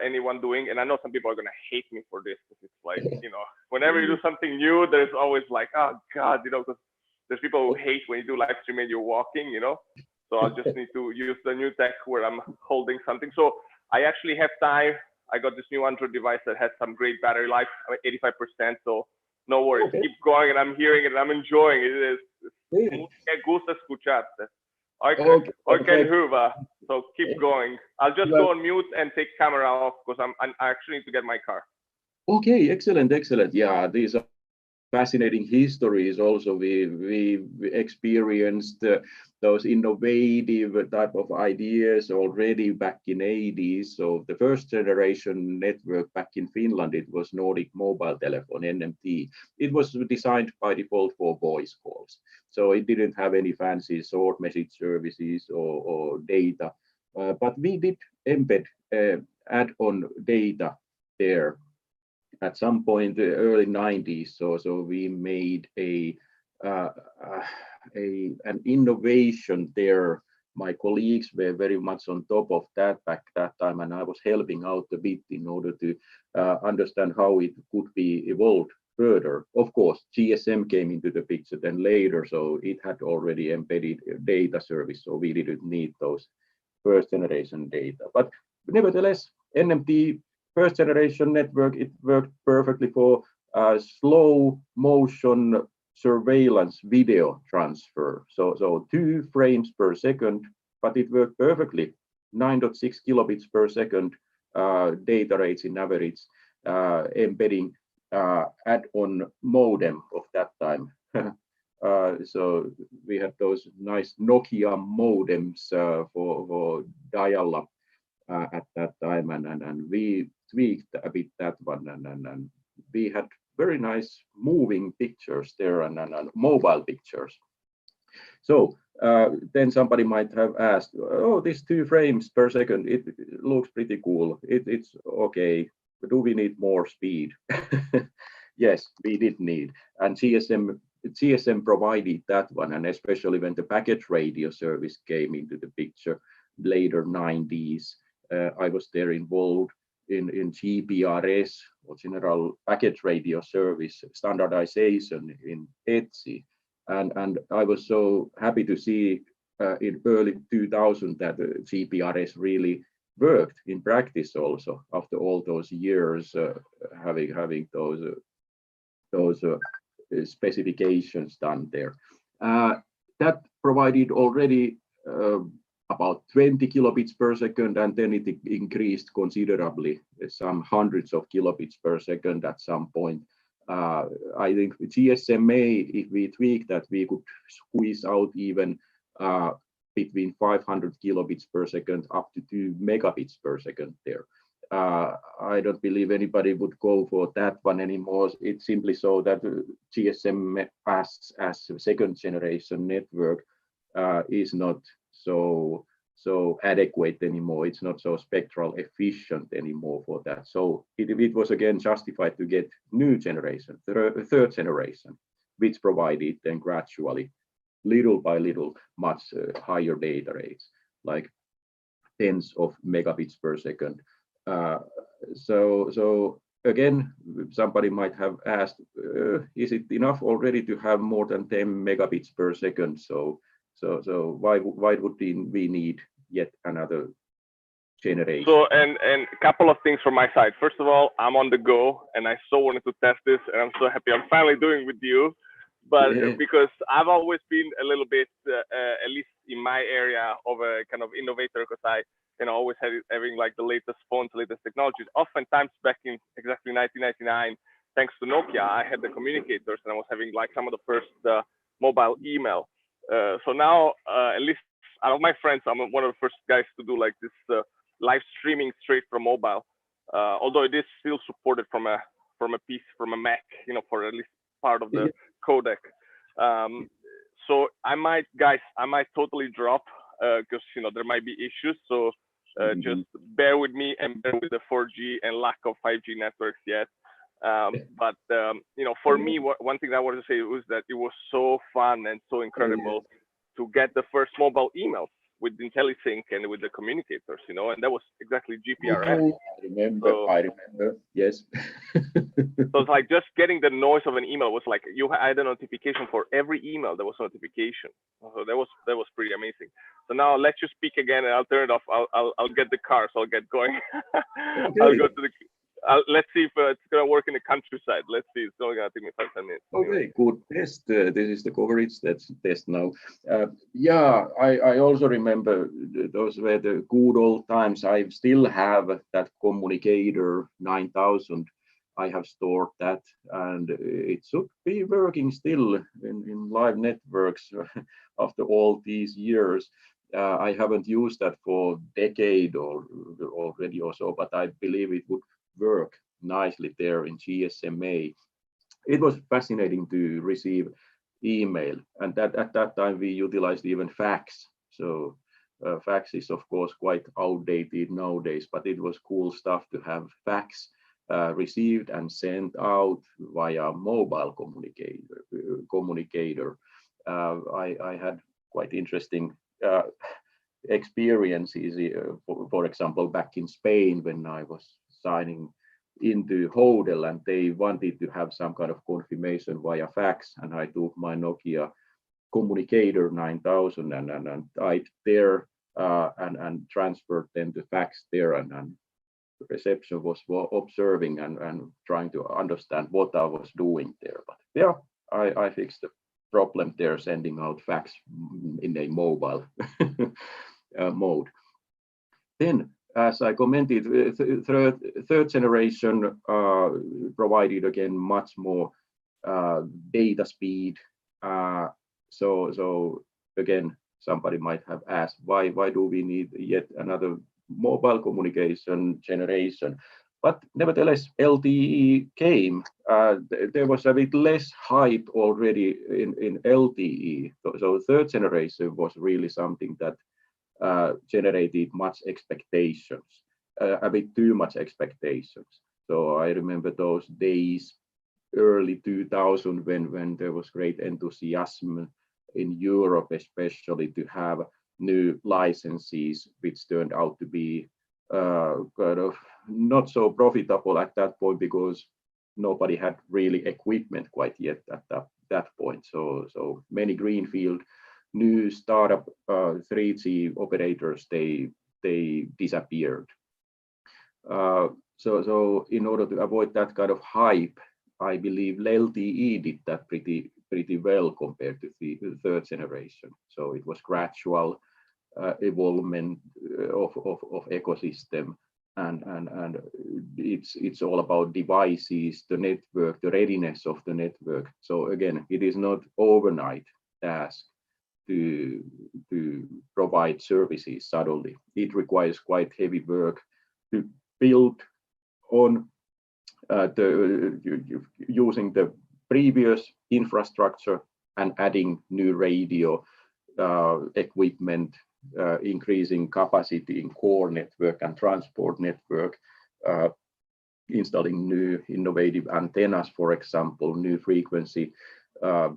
anyone doing. And I know some people are going to hate me for this because it's like, you know, whenever you do something new, there's always like, oh God, you know, because there's people who hate when you do live streaming and you're walking, you know. So I'll just need to use the new tech where I'm holding something. So I actually have time. I got this new Android device that has some great battery life, 85%. So no worries, keep going. And I'm hearing it and I'm enjoying it. Me gusta escucharte. So keep going. I'll just go on mute and take camera off because I actually need to get my car. Okay, excellent. Yeah, these are fascinating histories. Also, we experienced those innovative type of ideas already back in 80s. So the first generation network back in Finland, it was Nordic Mobile Telephone, NMT. It was designed by default for voice calls. So it didn't have any fancy short message services or data, but we did embed add-on data there at some point in the early 90s. So we made an innovation there. My colleagues were very much on top of that back that time, and I was helping out a bit in order to understand how it could be evolved further. Of course, GSM came into the picture then later, so it had already embedded data service, so we didn't need those first generation data. But nevertheless, NMT first generation network, it worked perfectly for slow motion surveillance video transfer. So 2 frames per second, but it worked perfectly. 9.6 kilobits per second data rates in average, embedding add-on modem of that time. So we had those nice Nokia modems for dial-up at that time, and we tweaked a bit that one, and we had very nice moving pictures there and mobile pictures. So then somebody might have asked, oh, this 2 frames per second, it looks pretty cool. It's okay. Do we need more speed? Yes, we did need, and GSM provided that one, and especially when the packet radio service came into the picture later 90s. I was there involved in GPRS, or General Packet Radio Service standardization in ETSI, and I was so happy to see in early 2000 that GPRS really worked in practice also after all those years having those specifications done there. That provided already a about 20 kilobits per second, and then it increased considerably, some hundreds of kilobits per second at some point. I think with GSMA, if we tweak that, we could squeeze out even between 500 kilobits per second up to 2 megabits per second there. I don't believe anybody would go for that one anymore. It's simply so that GSM as a second generation network is not so adequate anymore. It's not so spectral efficient anymore for that. So it was again justified to get new generation, third generation, which provided then gradually, little by little, much higher data rates, like tens of megabits per second. So again, somebody might have asked, is it enough already to have more than 10 megabits per second? So why would we need yet another generation? So and a couple of things from my side. First of all, I'm on the go, and I so wanted to test this, and I'm so happy I'm finally doing it with you. But because I've always been a little bit, at least in my area, of a kind of innovator, because I always having like the latest phones, latest technologies. Oftentimes back in exactly 1999, thanks to Nokia, I had the communicators, and I was having like some of the first mobile email. So now, at least out of my friends, I'm one of the first guys to do like this live streaming straight from mobile. Although it is still supported from a Mac, for at least part of the codec. So I might totally drop because there might be issues. So just bear with me and bear with the 4G and lack of 5G networks yet. But for me, one thing I wanted to say was that it was so fun and so incredible to get the first mobile emails with IntelliSync and with the communicators, and that was exactly GPRS. I remember, yes. So it's like just getting the noise of an email was like you had a notification for every email. There was a notification. So that was pretty amazing. So now let's just speak again, and I'll turn it off. I'll get the car, so I'll get going. Okay. I'll go to the. Let's see if it's gonna work in the countryside. Let's see. It's only gonna take me 5-10 minutes. Okay, good test. This is the coverage. Let's test now. Yeah, I also remember those were the good old times. I still have that communicator 9000. I have stored that, and it should be working still in live networks after all these years. I haven't used that for a decade already or so, but I believe it would work nicely there in GSMA. It was fascinating to receive email, and at that time we utilized even fax. So fax is of course quite outdated nowadays, but it was cool stuff to have fax received and sent out via mobile communicator. I had quite interesting experiences, for example, back in Spain when I was signing into Hodel, and they wanted to have some kind of confirmation via fax, and I took my Nokia communicator 9000 and typed there and transferred them to fax there, and the reception was observing and trying to understand what I was doing there. But yeah, I fixed the problem there, sending out fax in a mobile mode. Then, as I commented, third generation provided again much more data speed. So again, somebody might have asked, why do we need yet another mobile communication generation? But nevertheless, LTE came. There was a bit less hype already in LTE. So third generation was really something that generated much expectations, a bit too much expectations. So I remember those days, early 2000, when there was great enthusiasm in Europe, especially to have new licenses, which turned out to be kind of not so profitable at that point because nobody had really equipment quite yet at that point. So many greenfield new startup 3G operators, they disappeared. So in order to avoid that kind of hype, I believe LTE did that pretty well compared to the third generation. So it was gradual evolvement of ecosystem, and it's all about devices, the network, the readiness of the network. So again, it is not overnight task to provide services suddenly. It requires quite heavy work to build on using the previous infrastructure and adding new radio equipment, increasing capacity in core network and transport network, installing new innovative antennas, for example, new frequency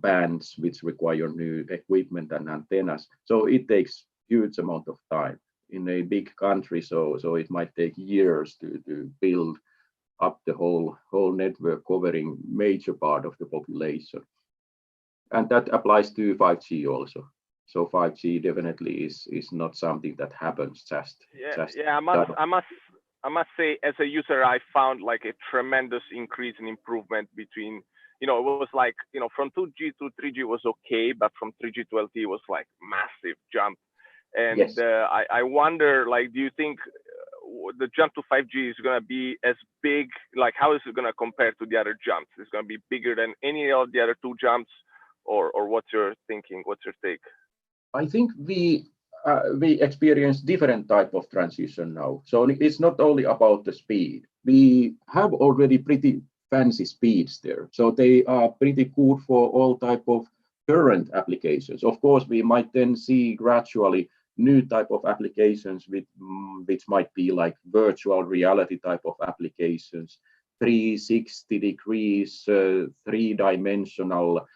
bands which require new equipment and antennas. So it takes huge amount of time in a big country. So it might take years to build up the whole network covering major part of the population. And that applies to 5G also. So 5G definitely is not something that happens just. I must say, as a user, I found like a tremendous increase in improvement between, it was like, from 2G to 3G was okay, but from 3G to LTE was like massive jump. And yes. I wonder, like, do you think the jump to 5G is going to be as big? Like, how is it going to compare to the other jumps? Is it going to be bigger than any of the other two jumps, or what's your thinking? What's your take? I think we experience different type of transition now. So it's not only about the speed. We have already pretty fancy speeds there. So they are pretty good for all type of current applications. Of course, we might then see gradually new type of applications which might be like virtual reality type of applications, 360 degrees, three-dimensional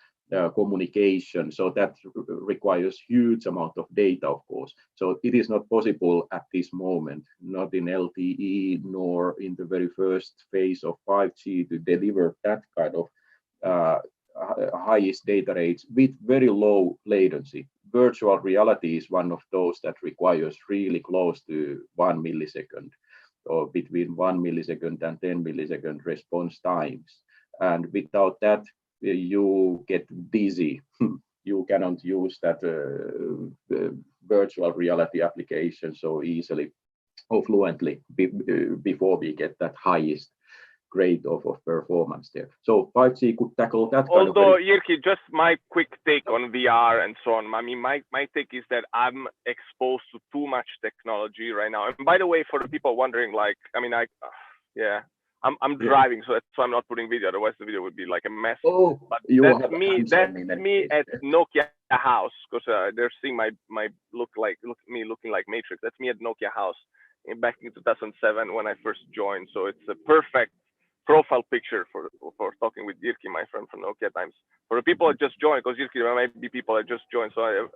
communication. So that requires huge amount of data, of course. So it is not possible at this moment, not in LTE nor in the very first phase of 5G, to deliver that kind of highest data rates with very low latency. Virtual reality is one of those that requires really close to 1 millisecond, or between 1 millisecond and 10 millisecond response times. And without that, you get dizzy. You cannot use that virtual reality application so easily or fluently before we get that highest grade of performance there. So 5G could tackle that kind of. Although, Jyrki, just my quick take on VR and so on. I mean, my take is that I'm exposed to too much technology right now. And by the way, for the people wondering, like, I mean, I'm driving, so that's why I'm not putting video. Otherwise, the video would be like a mess. Oh, but that's me. That's me at Nokia house, because they're seeing my me looking like Matrix. That's me at Nokia house back in 2007 when I first joined. So it's a perfect profile picture for talking with Jyrki, my friend from Nokia times. For the people that just joined, because Jyrki, there might be people that just joined. So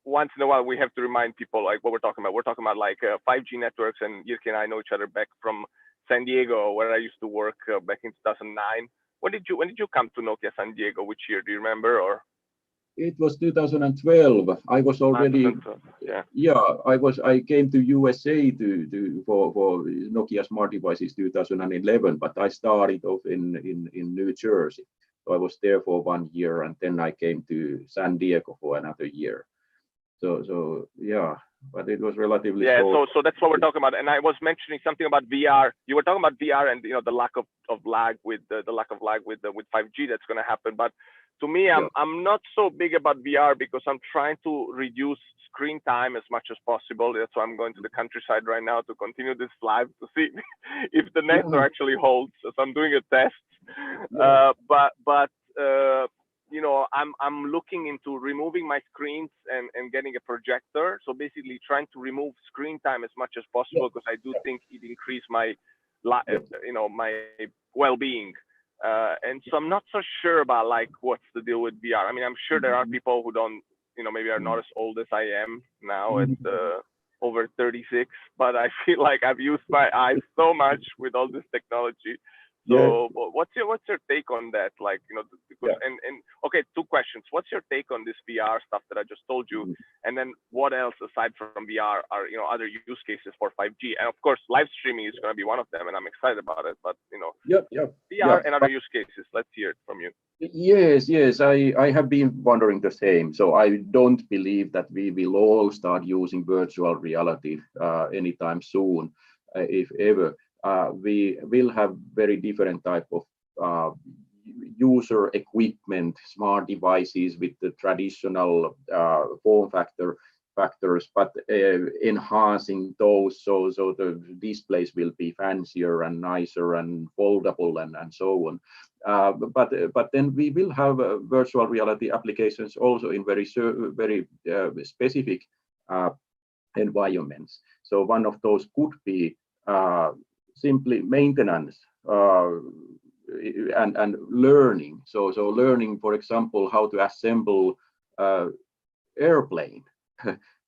once in a while we have to remind people like what we're talking about. We're talking about like 5G networks, and Jyrki and I know each other back from San Diego, where I used to work back in 2009. When did you come to Nokia San Diego? Which year do you remember? Or it was 2012. I was already I came to USA for Nokia Smart Devices 2011, but I started off in New Jersey. So I was there for 1 year, and then I came to San Diego for another year. So yeah, but it was relatively short. So that's what we're talking about. And I was mentioning something about VR. You were talking about VR and the lack of lag with the lack of lag with 5G that's going to happen. But to me, I'm not so big about VR because I'm trying to reduce screen time as much as possible. That's why I'm going to the countryside right now to continue this live to see if the network actually holds. So I'm doing a test. I'm looking into removing my screens and getting a projector. So basically trying to remove screen time as much as possible, because I do think it increased my my well-being. And so I'm not so sure about like what's the deal with VR. I mean, I'm sure there are people who don't, maybe are not as old as I am now at over 36, but I feel like I've used my eyes so much with all this technology. So what's your take on that? Like, because, Yeah. and okay, two questions. What's your take on this VR stuff that I just told you? And then what else aside from VR are, other use cases for 5G? And of course, live streaming is going to be one of them, and I'm excited about it. But, VR and other use cases. Let's hear it from you. Yes, I have been wondering the same. So I don't believe that we will all start using virtual reality anytime soon, if ever. We will have very different type of user equipment, smart devices with the traditional form factors, but enhancing those so the displays will be fancier and nicer and foldable and so on. But then we will have virtual reality applications also in very specific environments. So one of those could be simply maintenance and learning. So learning, for example, how to assemble airplane.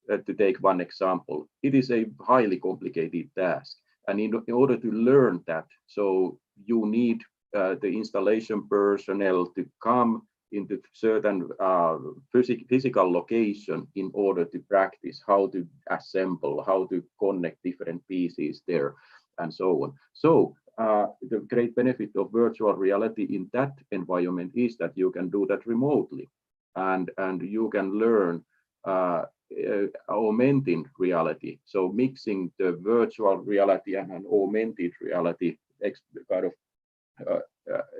To take one example, it is a highly complicated task, and in order to learn that, so you need the installation personnel to come into certain physical location in order to practice how to assemble, how to connect different pieces there, and so on. So the great benefit of virtual reality in that environment is that you can do that remotely, and you can learn augmented reality. So mixing the virtual reality and an augmented reality, kind of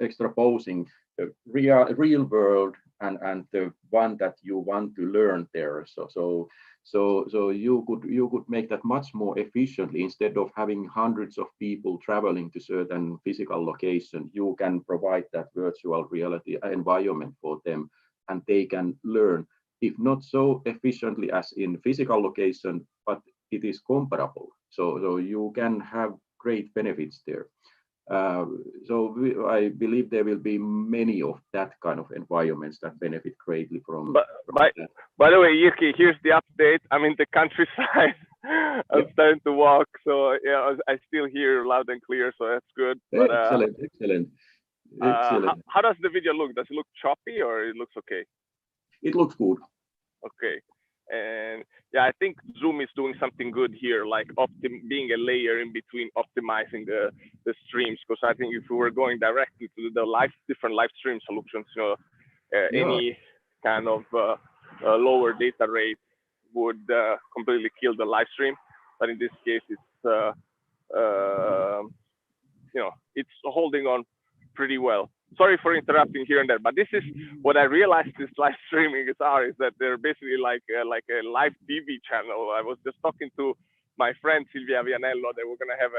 extraposing the real world and the one that you want to learn there. So you could make that much more efficiently. Instead of having hundreds of people traveling to certain physical location, you can provide that virtual reality environment for them, and they can learn, if not so efficiently as in physical location, but it is comparable. So you can have great benefits there. I believe there will be many of that kind of environments that benefit greatly from that. By the way, Jyrki, here's the update. I'm in the countryside. I'm starting to walk, so I still hear loud and clear, so that's good. But, excellent. How does the video look? Does it look choppy or it looks okay? It looks good. Okay. And I think Zoom is doing something good here, like being a layer in between optimizing the streams. Because I think if we were going directly to the different live stream solutions, any kind of lower data rate would completely kill the live stream. But in this case, it's it's holding on pretty well. Sorry for interrupting here and there, but this is what I realized this live streaming is that they're basically like a live TV channel. I was just talking to my friend Silvia Vianello that we're gonna have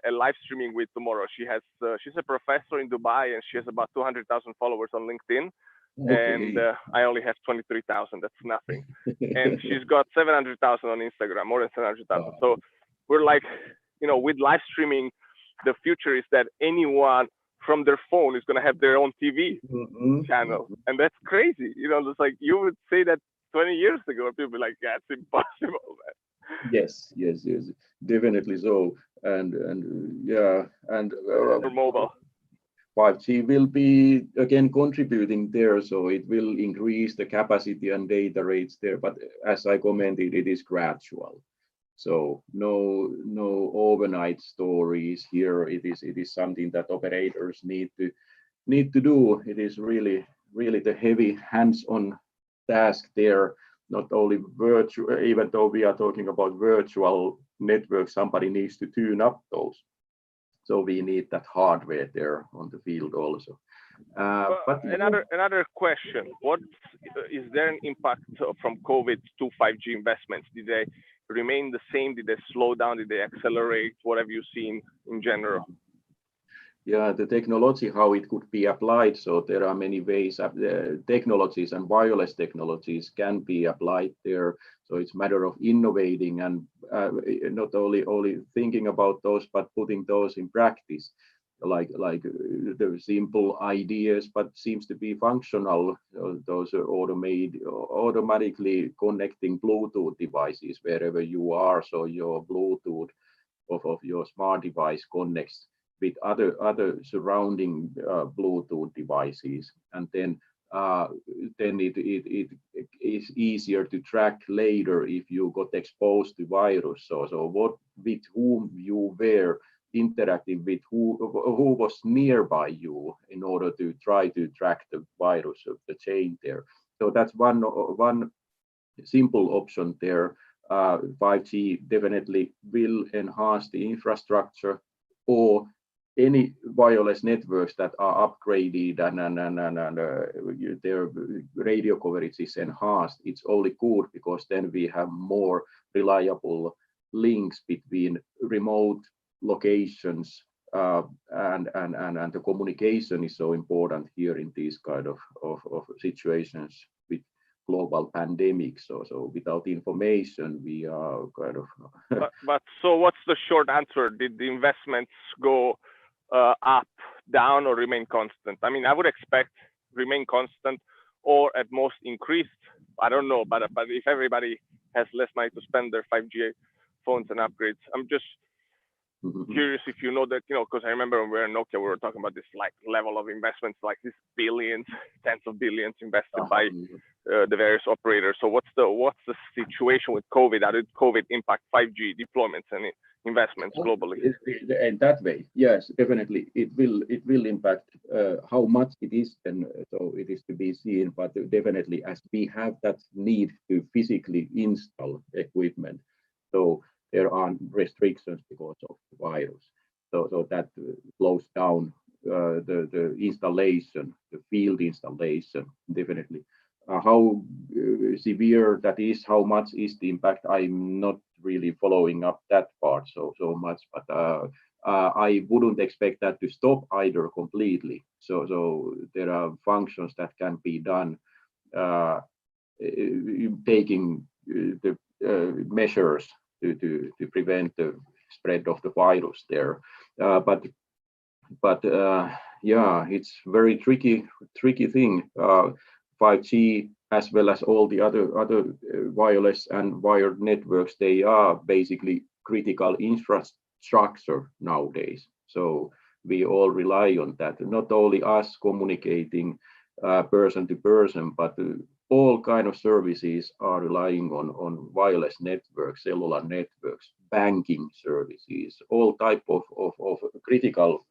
a live streaming with tomorrow. She's a professor in Dubai, and she has about 200,000 followers on LinkedIn. Okay. And I only have 23,000. That's nothing. And she's got 700,000 on Instagram, more than 700,000. So we're like, with live streaming, the future is that anyone from their phone is going to have their own TV channel. And that's crazy. It's like you would say that 20 years ago, people would be like, yeah, it's impossible, man. Yes, definitely so. And for mobile. 5G will be again contributing there, so it will increase the capacity and data rates there. But as I commented, it is gradual. So no overnight stories here. It is something that operators need to do. It is really the heavy hands-on task there. Not only virtual, even though we are talking about virtual networks, somebody needs to tune up those. So we need that hardware there on the field also. But another question: what is there an impact from COVID to 5G investments? Did they remain the same? Did they slow down? Did they accelerate? What have you seen in general? Yeah, the technology, how it could be applied. So there are many ways. Technologies and wireless technologies can be applied there. So it's a matter of innovating and not only thinking about those, but putting those in practice. Like the simple ideas, but seems to be functional. Those are automatically connecting Bluetooth devices wherever you are. So your Bluetooth of your smart device connects with other surrounding Bluetooth devices, and then it is easier to track later if you got exposed to virus. So what, with whom you were interacting with, who was nearby you, in order to try to track the virus of the chain there. So that's one simple option there. 5G definitely will enhance the infrastructure, or any wireless networks that are upgraded and their radio coverage is enhanced. It's only good, because then we have more reliable links between remote locations, and the communication is so important here in these kind of situations with global pandemic. So without information, we are kind of. but so what's the short answer? Did the investments go up, down, or remain constant? I mean, I would expect remain constant, or at most increased. I don't know, but if everybody has less money to spend their 5G phones and upgrades, I'm just curious if you know that, because I remember when we were in Nokia, we were talking about this like level of investments, like this billions, tens of billions invested by the various operators. So what's the situation with COVID? How did COVID impact 5G deployments and investments globally? In that way, yes, definitely it will impact. How much it is, and so it is to be seen. But definitely, as we have that need to physically install equipment, so there are restrictions because of the virus. So that slows down the installation, the field installation, definitely. How severe that is, how much is the impact, I'm not really following up that part so much, but I wouldn't expect that to stop either completely. So there are functions that can be done, taking the measures to prevent the spread of the virus there. But yeah, it's very tricky thing. 5G, as well as all the other wireless and wired networks, they are basically critical infrastructure nowadays. So we all rely on that. Not only us communicating person to person, but all kind of services are relying on wireless networks, cellular networks, banking services, all type of critical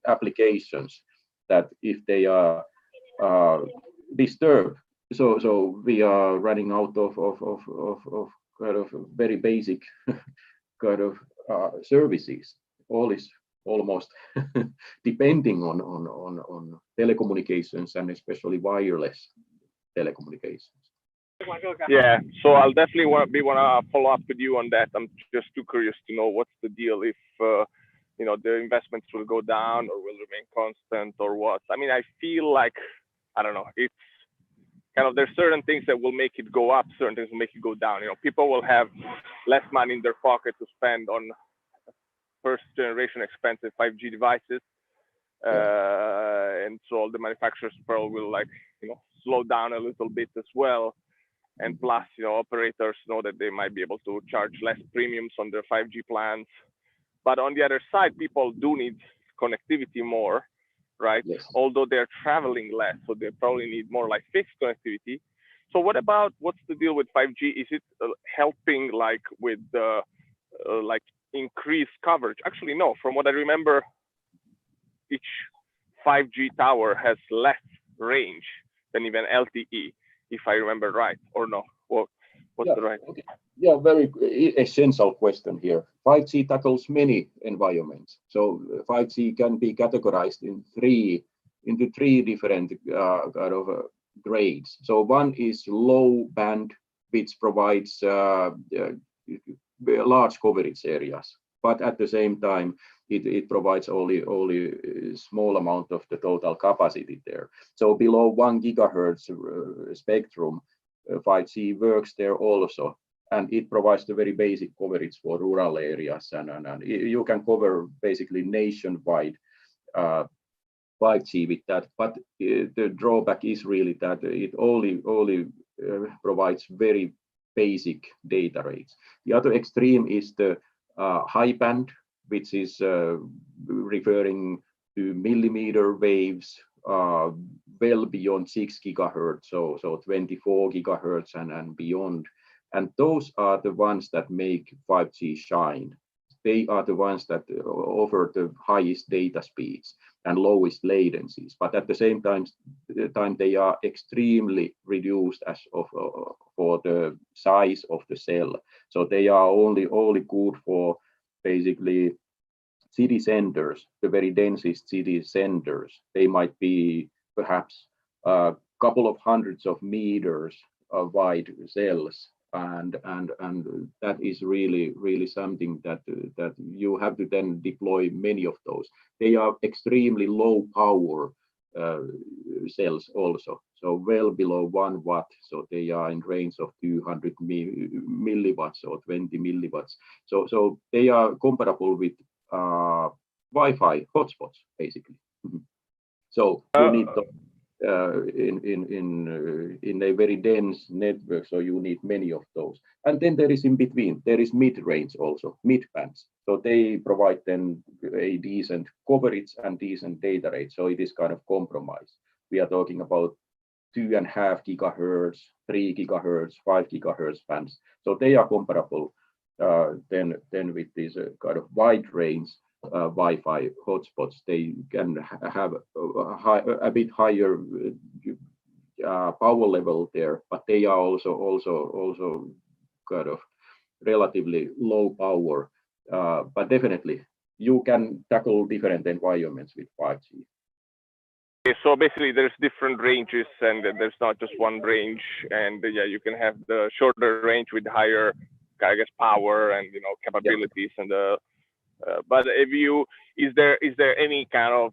applications that if they are disturbed, so we are running out of kind of very basic kind of services. All is almost depending on telecommunications, and especially wireless telecommunications. Yeah, so I'll definitely want to follow up with you on that. I'm just too curious to know what's the deal, if the investments will go down or will remain constant, or what. I mean, I feel like, I don't know, it's kind of, there's certain things that will make it go up, certain things will make it go down. People will have less money in their pocket to spend on first generation expensive 5G devices, and so all the manufacturers probably will slow down a little bit as well. And plus, operators know that they might be able to charge less premiums on their 5G plans. But on the other side, people do need connectivity more, right? Yes. Although they're traveling less, so they probably need more like fixed connectivity. So what's the deal with 5G? Is it helping with increased coverage? Actually, no. From what I remember, each 5G tower has less range than even LTE, if I remember right, or no? What's the right? Okay. Yeah, very essential question here. 5G tackles many environments. So 5G can be categorized into three different kind of grades. So one is low band, which provides large coverage areas, but at the same time, it provides only a small amount of the total capacity there. So below 1 gigahertz spectrum, 5G works there also, and it provides the very basic coverage for rural areas, and you can cover basically nationwide 5G with that. But the drawback is really that it only provides very basic data rates. The other extreme is the high band which is referring to millimeter waves well beyond 6 gigahertz, so 24 gigahertz and beyond. And those are the ones that make 5G shine. They are the ones that offer the highest data speeds and lowest latencies, but at the same time they are extremely reduced as of for the size of the cell. So they are only good for basically city centers, the very densest city centers. They might be perhaps a couple of hundreds of meters wide cells, and that is really something that you have to then deploy many of those. They are extremely low power cells also, so well below 1 watt, so they are in range of 200 milliwatts or 20 milliwatts, so they are comparable with Wi-Fi hotspots basically. So you need in a very dense network, so you need many of those. And then there is in between, there is mid-range also, mid-bands. So they provide then a decent coverage and decent data rate. So it is kind of compromise. We are talking about 2.5 gigahertz, 3 gigahertz, 5 gigahertz bands. So they are comparable then with this kind of wide range Wi-Fi hotspots. They can have a bit higher power level there, but they are also kind of relatively low power. But definitely, you can tackle different environments with 5G. Okay, so basically, there's different ranges, and there's not just one range. And yeah, you can have the shorter range with higher, I guess, power and capabilities. Yeah. And but if is there any kind of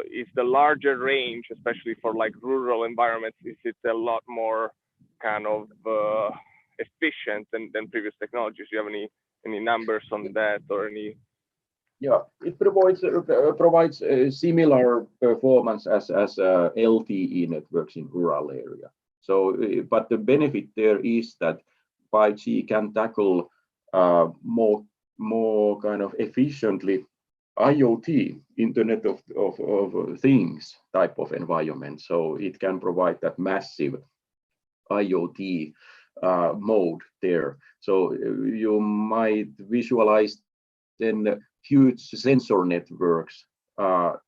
is the larger range, especially for like rural environments, is it a lot more kind of efficient than previous technologies? Do you have any numbers on that or any? Yeah, it provides a similar performance as LTE networks in rural area. So, but the benefit there is that 5G can tackle more kind of efficiently IoT, Internet of Things type of environment. So it can provide that massive IoT mode there. So you might visualize then huge sensor networks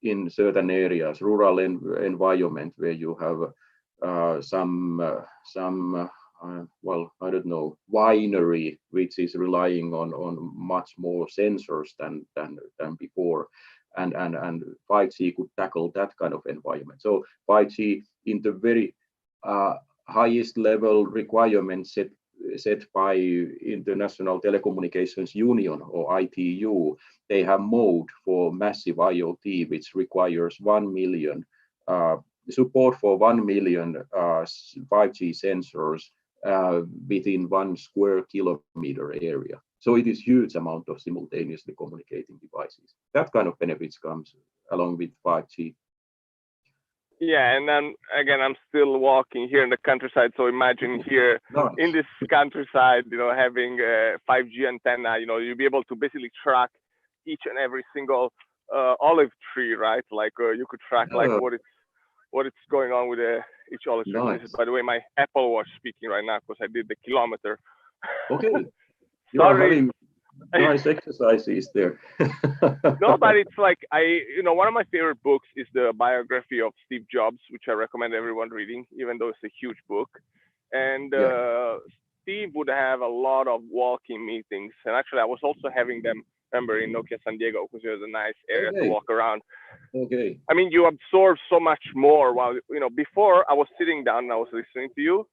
in certain areas, rural environment where you have some well, I don't know, winery, which is relying on much more sensors than before, and 5G could tackle that kind of environment. So 5G in the very highest level requirements set by International Telecommunications Union or ITU, they have mode for massive IoT, which requires 1 million support for 1 million 5G sensors within 1 square kilometer area. So it is huge amount of simultaneously communicating devices. That kind of benefits comes along with 5G. Yeah, and then again, I'm still walking here in the countryside. So imagine here in this countryside, having a 5G antenna, you'll be able to basically track each and every single olive tree, right? Like you could track like what it's going on with each olive tree. Nice. By the way, my Apple Watch speaking right now because I did the kilometer. Okay. Sorry. Nice exercises there. No, but it's like one of my favorite books is the biography of Steve Jobs, which I recommend everyone reading, even though it's a huge book. And Steve would have a lot of walking meetings, and actually I was also having them. Remember in Nokia San Diego because it was a nice area to walk around. Okay. I mean, you absorb so much more while before I was sitting down and I was listening to you,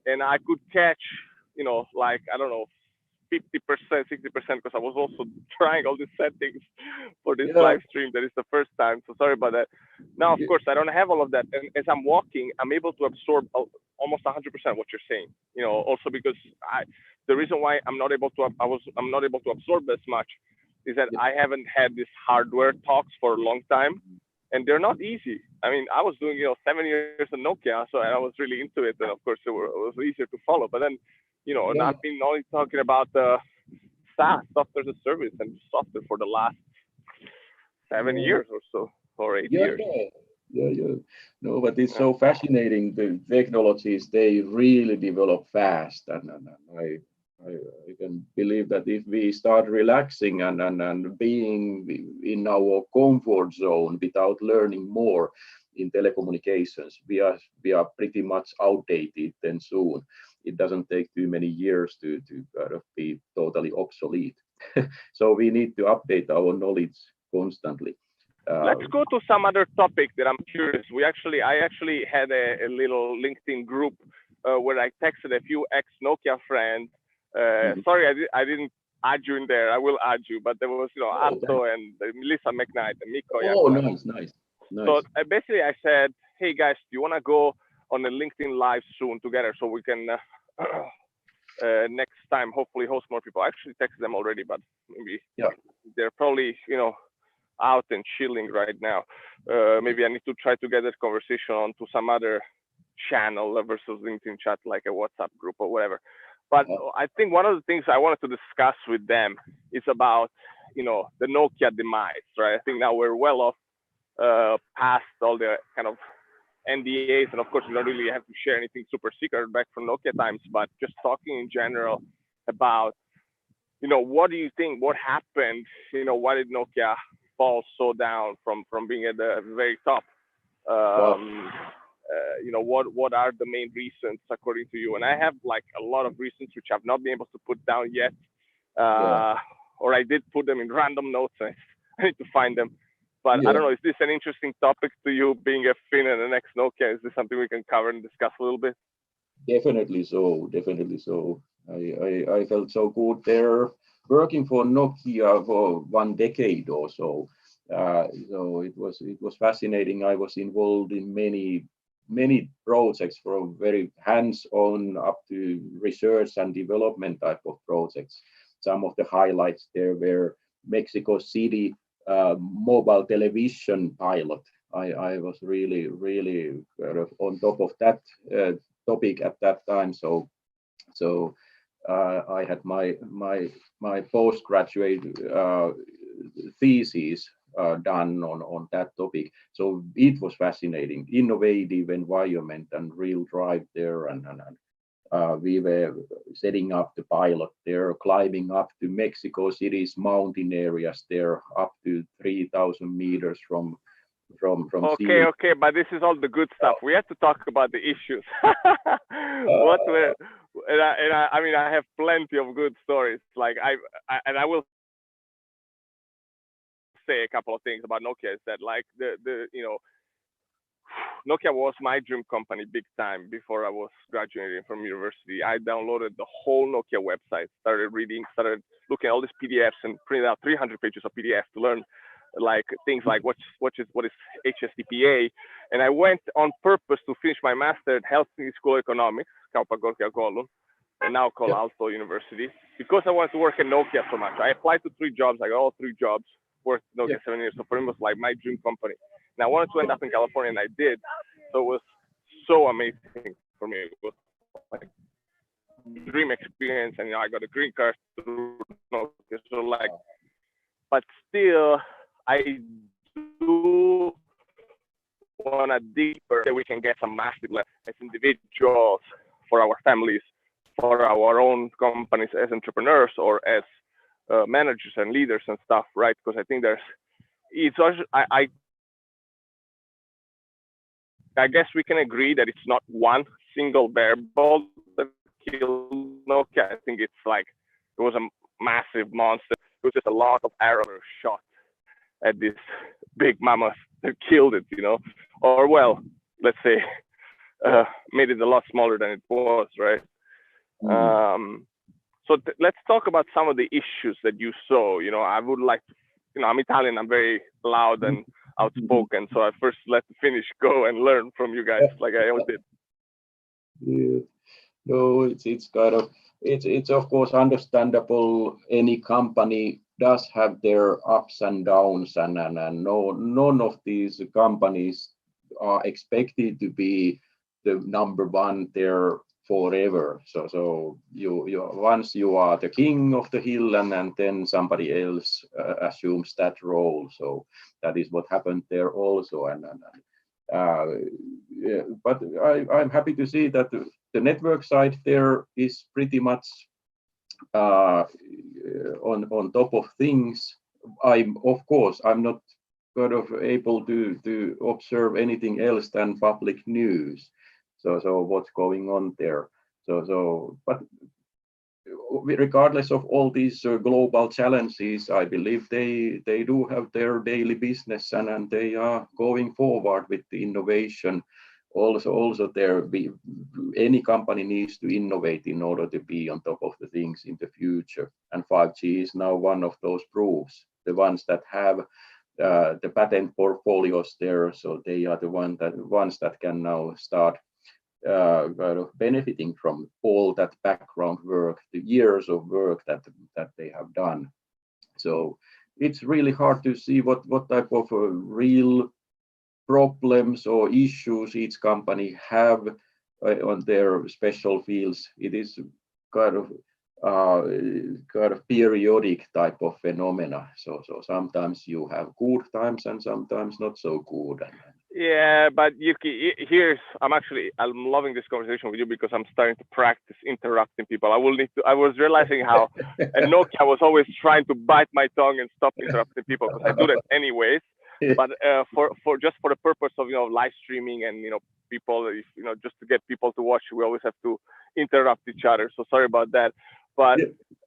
and I could catch like I don't know 50%, 60% because I was also trying all these settings for this live stream. That is the first time, so sorry about that. Now, of course, I don't have all of that, and as I'm walking, I'm able to absorb almost 100% what you're saying. Also because the reason why I'm not able to absorb as much is that I haven't had this hardware talks for a long time, and they're not easy. I mean, I was doing 7 years in Nokia, so I was really into it, and of course it was easier to follow. But then, not being only talking about the SaaS, software as a service, and software for the last 7 years or so, or 8 years. Yeah. No, but it's so fascinating. The technologies, they really develop fast, and I can believe that if we start relaxing and being in our comfort zone without learning more in telecommunications, we are pretty much outdated then soon. It doesn't take too many years to kind of be totally obsolete. So we need to update our knowledge constantly. Let's go to some other topic that I'm curious. I actually had a little LinkedIn group where I texted a few ex-Nokia friends. Sorry, I didn't add you in there. I will add you, but there was, Atto and Melissa McKnight and Mikko. Oh, nice. So basically I said, hey guys, do you want to go on a LinkedIn live soon together so we can next time hopefully host more people? I actually texted them already, but maybe they're probably, out and chilling right now. Maybe I need to try to get that conversation onto some other channel versus LinkedIn chat, like a WhatsApp group or whatever. But I think one of the things I wanted to discuss with them is about, the Nokia demise, right? I think now we're well off past all the kind of NDAs, and of course we don't really have to share anything super secret back from Nokia times, but just talking in general about, what do you think, what happened, why did Nokia fall so down from being at the very top? What are the main reasons according to you? And I have like a lot of reasons which I've not been able to put down yet, or I did put them in random notes. I need to find them, but I don't know. Is this an interesting topic to you, being a Finn and an ex-Nokia? Is this something we can cover and discuss a little bit? Definitely so. I felt so good there, working for Nokia for 1 decade or so. So it was fascinating. I was involved in many projects, from very hands-on up to research and development type of projects. Some of the highlights there were Mexico City mobile television pilot. I was really kind of on top of that topic at that time. So I had my postgraduate thesis done on that topic. So it was fascinating, innovative environment and real drive there, and we were setting up the pilot there, climbing up to Mexico City's mountain areas there, up to 3,000 meters from sea. Okay, but this is all the good stuff. We have to talk about the issues. I have plenty of good stories. Like I will say a couple of things about Nokia. Is that like Nokia was my dream company big time before I was graduating from university. I downloaded the whole Nokia website, started looking at all these PDFs and printed out 300 pages of PDF to learn like things like what is HSTPA. And I went on purpose to finish my master at Helsinki School of Economics, Kauppakorkeakoulu, and now called Aalto University, because I wanted to work at Nokia so much. I applied to 3 jobs. I got all 3 jobs, worked at Nokia 7 years. So for me, it was like my dream company. And I wanted to end up in California, and I did. So it was so amazing for me. It was like a dream experience, and I got a green card through Nokia. So like, but still, I do want to deeper that we can get some massive lessons as individuals, for our families, for our own companies as entrepreneurs or as managers and leaders and stuff, right? Because I think I guess we can agree that it's not one single variable that killed Nokia. I think it's like it was a massive monster. It was just a lot of arrows shot at this big mammoth that killed it, or well, let's say made it a lot smaller than it was, right? So let's talk about some of the issues that you saw. I would like to, I'm Italian, I'm very loud and outspoken, so I first let the Finnish go and learn from you guys, like I always did. Yeah. No, it's kind of it's of course understandable. Any company does have their ups and downs, and none of these companies are expected to be the number one. There forever. So you once you are the king of the hill, and then somebody else assumes that role. So that is what happened there also. Yeah, but I'm happy to see that the network side there is pretty much on top of things. Of course I'm not kind of able to observe anything else than public news. So what's going on there? But regardless of all these global challenges, I believe they do have their daily business, and they are going forward with the innovation. Also there any company needs to innovate in order to be on top of the things in the future, and 5G is now one of those proofs. The ones that have the patent portfolios there, so they are the ones that can now start kind of benefiting from all that background work, the years of work that they have done. So it's really hard to see what type of real problems or issues each company have on their special fields. It is kind of periodic type of phenomena. So sometimes you have good times and sometimes not so good. Yeah, but Yuki, I'm loving this conversation with you because I'm starting to practice interrupting people. I was realizing how at Nokia I was always trying to bite my tongue and stop interrupting people because I do that anyways. But for the purpose of live streaming and people, just to get people to watch, we always have to interrupt each other. So sorry about that. But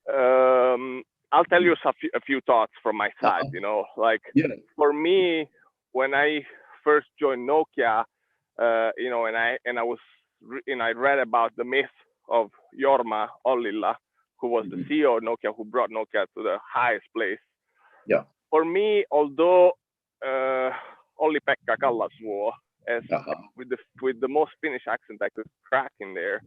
I'll tell you a few thoughts from my side. For me, when I first joined Nokia, and I read about the myth of Jorma Ollila, who was the CEO of Nokia, who brought Nokia to the highest place. Yeah. For me, although Olli-Pekka Kallasvuo, as with the most Finnish accent I could crack in there,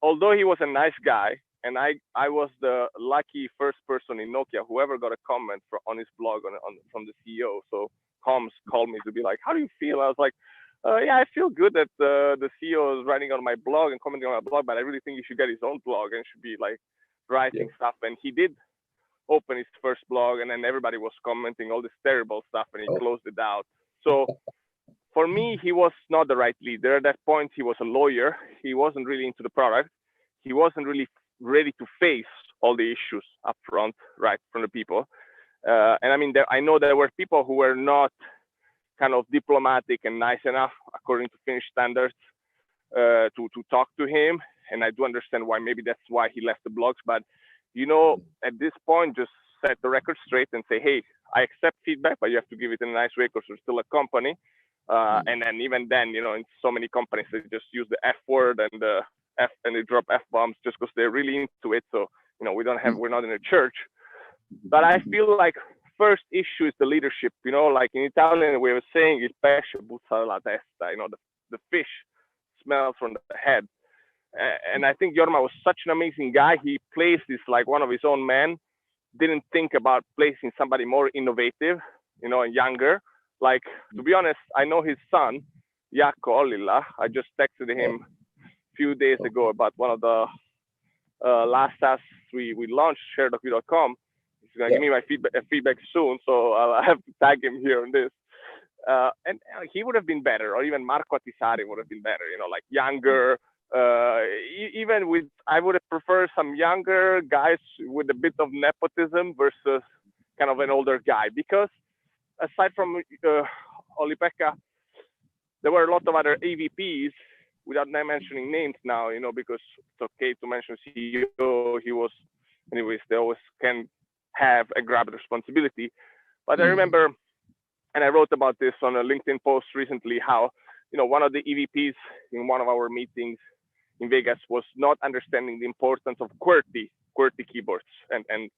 although he was a nice guy, and I was the lucky first person in Nokia who ever got a comment on his blog from the CEO. So comms called me to be like, how do you feel? I was like, yeah, I feel good that the CEO is writing on my blog and commenting on my blog, but I really think he should get his own blog and should be like writing stuff. And he did open his first blog, and then everybody was commenting all this terrible stuff, and he closed it out. So for me, he was not the right leader. At that point, he was a lawyer. He wasn't really into the product. He wasn't really ready to face all the issues up front, right, from the people. And I mean, I know there were people who were not kind of diplomatic and nice enough, according to Finnish standards, to talk to him. And I do understand why. Maybe that's why he left the blogs. But at this point, just set the record straight and say, hey, I accept feedback, but you have to give it in a nice way because we're still a company. And then even then, in so many companies, they just use the F word and the F, and they drop F bombs just because they're really into it. So, we're not in a church. But I feel like first issue is the leadership. Like in Italian, we were saying, il pesce puzza dalla testa. The fish smells from the head. And I think Jorma was such an amazing guy. He placed this like one of his own men. Didn't think about placing somebody more innovative, and younger. Like, to be honest, I know his son, Jaakko Ollila. I just texted him a few days ago about one of the last tasks we launched, share.com. He's going to give me my feedback soon, so I'll have to tag him here on this. And he would have been better, or even Marco Attisari would have been better, like younger. Even with, I would have preferred some younger guys with a bit of nepotism versus kind of an older guy, because aside from Olli-Pekka, there were a lot of other AVPs, without mentioning names now, because it's okay to mention CEO. He was, anyways, they always can have a grab responsibility. But I remember, and I wrote about this on a LinkedIn post recently, how, one of the EVPs in one of our meetings in Vegas was not understanding the importance of QWERTY keyboards. And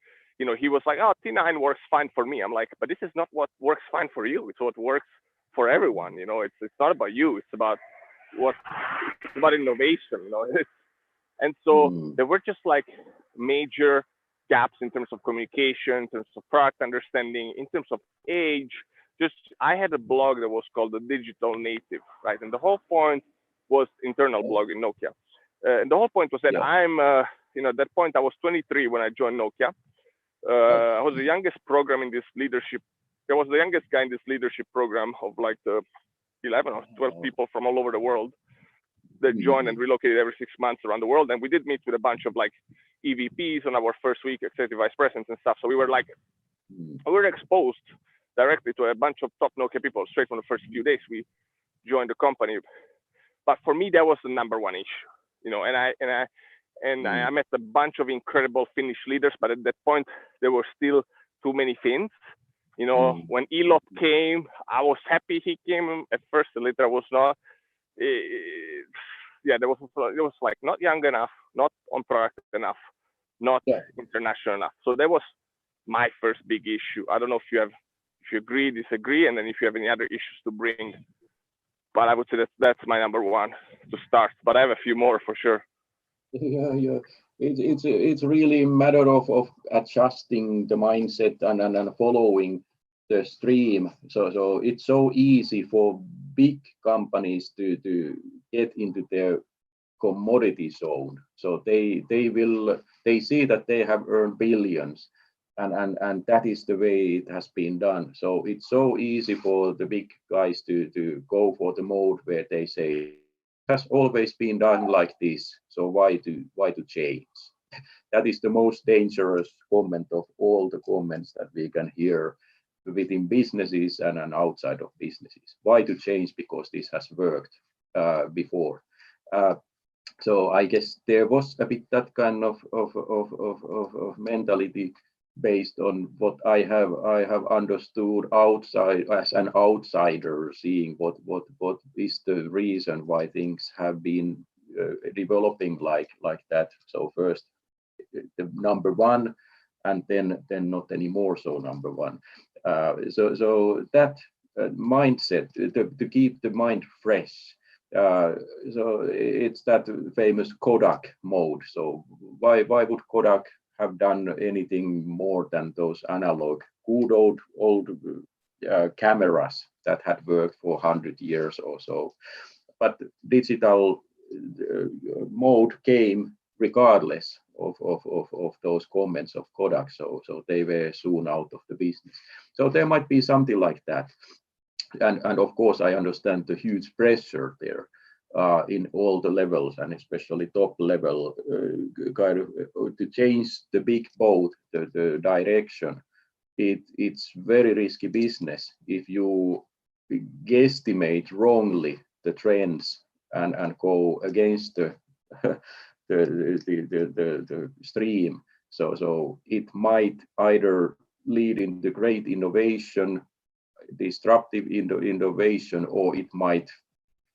he was like, oh, T9 works fine for me. I'm like, but this is not what works fine for you. It's what works for everyone. It's not about you. It's about innovation. And so there were just like major gaps in terms of communication, in terms of product understanding, in terms of age. I had a blog that was called The Digital Native, right? And the whole point was internal blog in Nokia. And the whole point was that I'm, at that point I was 23 when I joined Nokia. I was the youngest program in this leadership. I was the youngest guy in this leadership program of like the 11 or 12 people from all over the world that joined and relocated every 6 months around the world. And we did meet with a bunch of like EVPs on our first week, executive vice presidents and stuff. So we were like, we were exposed directly to a bunch of top Nokia people straight from the first few days we joined the company. But for me, that was the number one issue, and I met a bunch of incredible Finnish leaders, but at that point there were still too many Finns. When Elop came, I was happy he came at first, and later I was not. It was like not young enough, not on product enough, not international enough. So that was my first big issue. I don't know if you agree, disagree, and then if you have any other issues to bring. But I would say that's my number one to start. But I have a few more for sure. Yeah. It's really a matter of adjusting the mindset and following the stream. So it's so easy for big companies to get into their commodity zone. So they see that they have earned billions, and that is the way it has been done. So it's so easy for the big guys to go for the mode where they say it has always been done like this, so why to change? That is the most dangerous comment of all the comments that we can hear within businesses and outside of businesses. Why to change? Because this has worked before. So I guess there was a bit that kind of mentality based on what I have understood outside as an outsider, seeing what is the reason why things have been developing like that. So first the number one, and then not anymore so number one. So that mindset to keep the mind fresh. So it's that famous Kodak mode. So why would Kodak have done anything more than those analog good old cameras that had worked for 100 years or so? But digital mode came regardless of those comments of Kodak. So they were soon out of the business. So there might be something like that. And of course, I understand the huge pressure there in all the levels, and especially top level, kind of to change the big boat, the direction. It's very risky business if you guesstimate wrongly the trends and go against the stream. So it might either lead into great innovation, disruptive innovation, or it might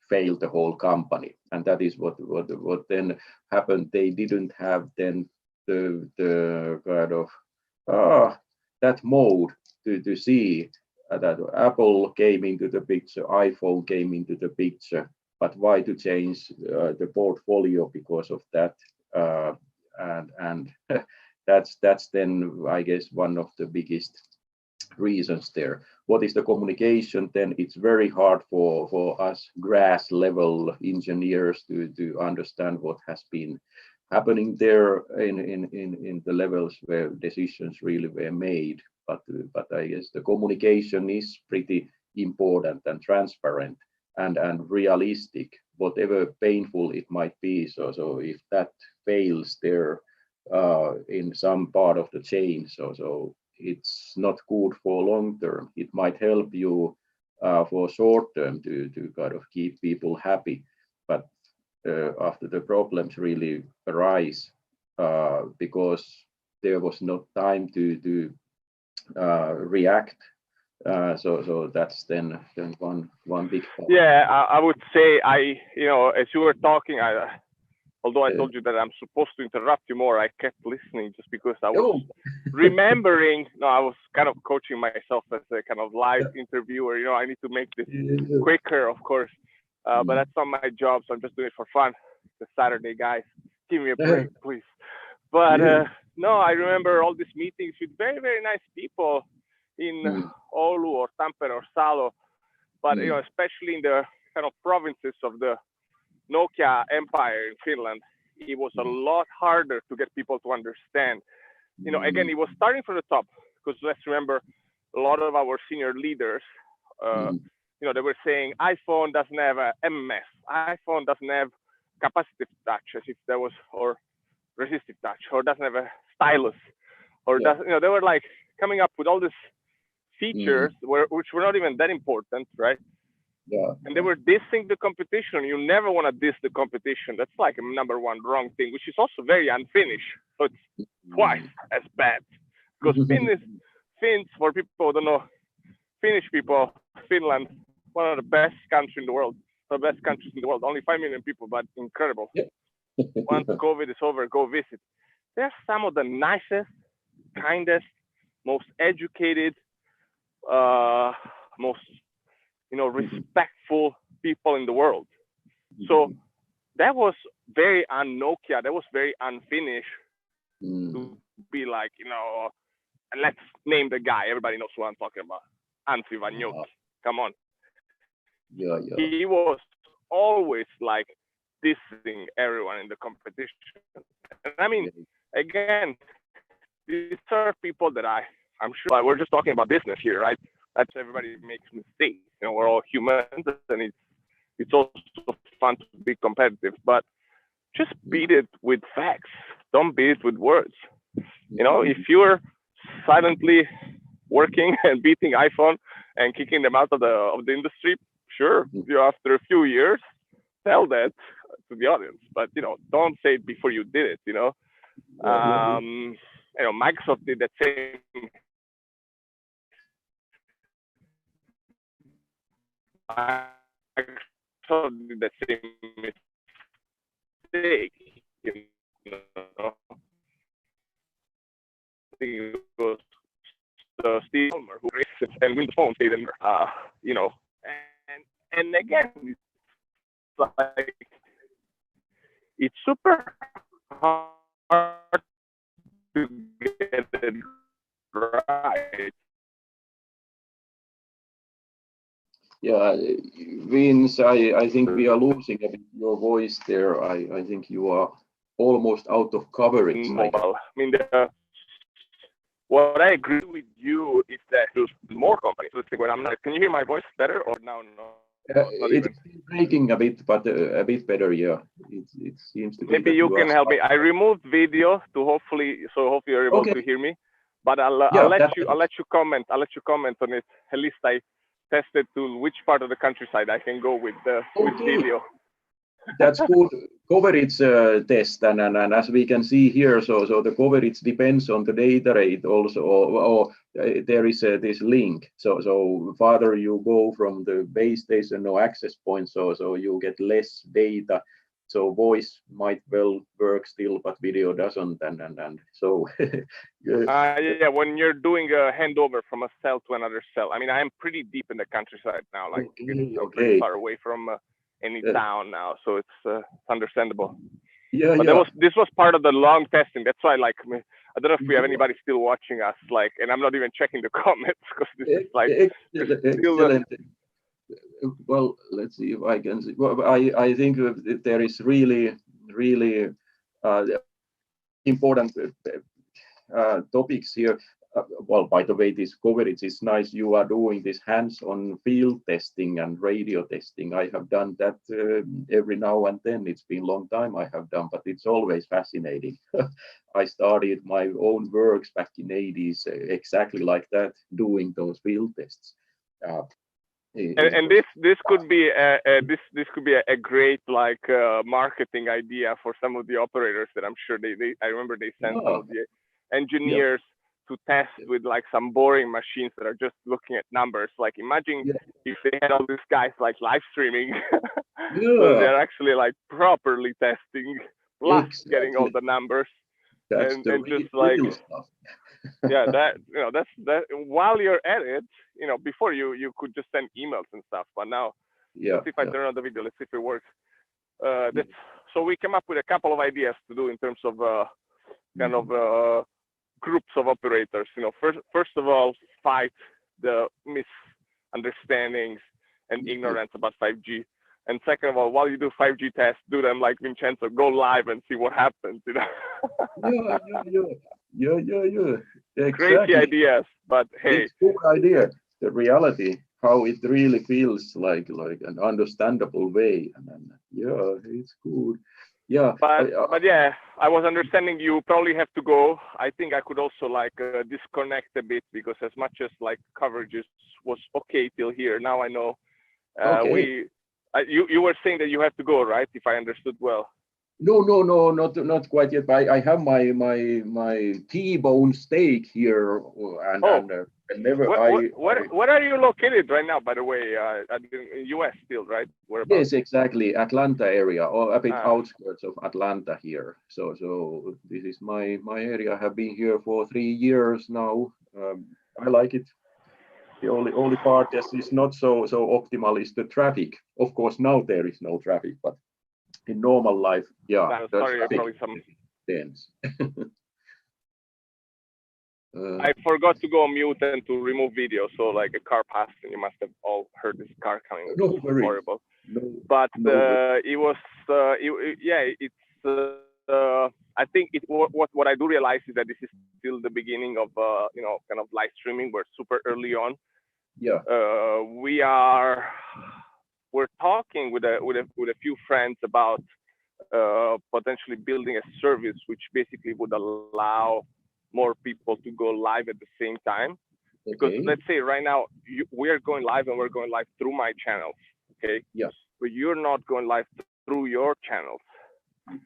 fail the whole company. And that is what then happened. They didn't have then the kind of that mode to see that Apple came into the picture, iPhone came into the picture, but why to change the portfolio because of that? And that's then, I guess, one of the biggest reasons there. What is the communication? Then it's very hard for us grass level engineers to understand what has been happening there in the levels where decisions really were made. But I guess the communication is pretty important and transparent and realistic, whatever painful it might be. So if that fails there in some part of the chain, so it's not good for long term. It might help you for short term to kind of keep people happy, but after the problems really arise because there was no time to react. So that's then one big problem. Yeah, I would say as you were talking, although I told you that I'm supposed to interrupt you more, I kept listening just because I was remembering. No, I was kind of coaching myself as a kind of live interviewer. I need to make this quicker, of course, but that's not my job, so I'm just doing it for fun. It's a Saturday, guys. Give me a break, please. But no, I remember all these meetings with very, very nice people in Oulu or Tampere or Salo, but especially in the kind of provinces of the Nokia empire in Finland, it was a lot harder to get people to understand. Again, it was starting from the top, because let's remember, a lot of our senior leaders, they were saying iPhone doesn't have a MMS, iPhone doesn't have capacitive touch, as if there was, or resistive touch, or doesn't have a stylus, or doesn't, they were like coming up with all these features which were not even that important, right? And they were dissing the competition. You never want to diss the competition. That's like a number one wrong thing, which is also very unfinished. So it's twice as bad. Because Finns, for people who don't know, Finnish people, Finland, one of the best countries in the world. The best countries in the world. Only 5 million people, but incredible. Once COVID is over, go visit. They're some of the nicest, kindest, most educated, most respectful people in the world. So that was very un-Nokia. That was very unfinished to be like, and let's name the guy. Everybody knows who I'm talking about. Anssi Vanjoki. Come on. He was always like dissing everyone in the competition. And I mean, again, these are people that I'm sure we're just talking about business here, right? That's everybody makes mistakes. We're all humans, and it's also fun to be competitive. But just beat it with facts. Don't beat it with words. If you're silently working and beating iPhone and kicking them out of the industry, sure. After a few years, tell that to the audience. But don't say it before you did it. Microsoft did that same. Microsoft did that same mistake. I think it was Steve Ballmer who raced and Windows Phone stayed in there. And again, it's like it's super hard to get it right. Yeah, Vince, I think we are losing a bit your voice there. I think you are almost out of coverage. Mobile. I mean, what I agree with you is that there's more companies. Let's see, when I'm not, can you hear my voice better or now? No. It's breaking a bit, but a bit better. Yeah, it seems to be. Maybe you can help me. I removed video to hopefully you're able to hear me. But I'll let you comment. I'll let you comment on it. At least I tested to which part of the countryside I can go with video. That's good coverage test, and as we can see here, so the coverage depends on the data rate also, or there is this link. So farther you go from the base station or access point, so you get less data. So voice might well work still, but video doesn't, and so. Yeah, when you're doing a handover from a cell to another cell. I mean, I am pretty deep in the countryside now, like pretty far away from any town now, so it's understandable. Yeah, but this was part of the long testing. That's why, like, I don't know if we have anybody still watching us, like, and I'm not even checking the comments because this is like excellent. Well, let's see if I can see. Well, I think there is really important topics here. Well, by the way, this coverage is nice. You are doing this hands-on field testing and radio testing. I have done that every now and then. It's been a long time I have done, but it's always fascinating. I started my own works back in the 80s, exactly like that, doing those field tests. And this could be this could be a great like marketing idea for some of the operators that I'm sure I remember they sent some of the engineers to test with like some boring machines that are just looking at numbers. Like imagine if they had all these guys like live streaming, so they're actually like properly testing plus getting all the numbers. That's and just like stuff. Yeah, that's while you're at it, before you could just send emails and stuff, but now let's see if I turn on the video, let's see if it works. So we came up with a couple of ideas to do in terms of kind of groups of operators. First of all, fight the misunderstandings and ignorance about 5G. And second of all, while you do 5G tests, do them like Vincenzo, go live and see what happens. You know? Yeah. Crazy Exactly. ideas, but hey, It's good idea. The reality, how it really feels like an understandable way, and yeah, it's good. Yeah, but yeah, I was understanding you probably have to go. I think I could also like disconnect a bit because as much as like coverage was okay till here, now I know okay. you were saying that you have to go, right? If I understood well. No, not quite yet. I have my T-bone steak here, Oh, whenever what are you located right now? By the way, in U.S. still, right? Whereabouts? yes, exactly, Atlanta area, or a bit Ah. outskirts of Atlanta here. So this is my area. I have been here for 3 years now. I like it. The only part that is not so optimal is the traffic. Of course, now there is no traffic, but in normal life, yeah, I'm the sorry, traffic probably some. is dense. I forgot to go on mute and to remove video, so like a car passed, and you must have all heard this car coming, which No was worries. horrible. No, But no. it was, yeah, it's. I think what I do realize is that this is still the beginning of kind of live streaming. We're super early on. Yeah. We're talking with a few friends about potentially building a service which basically would allow more people to go live at the same time. Because Okay. let's say right now we are going live and we're going live through my channels, okay? Yeah. But you're not going live through your channels.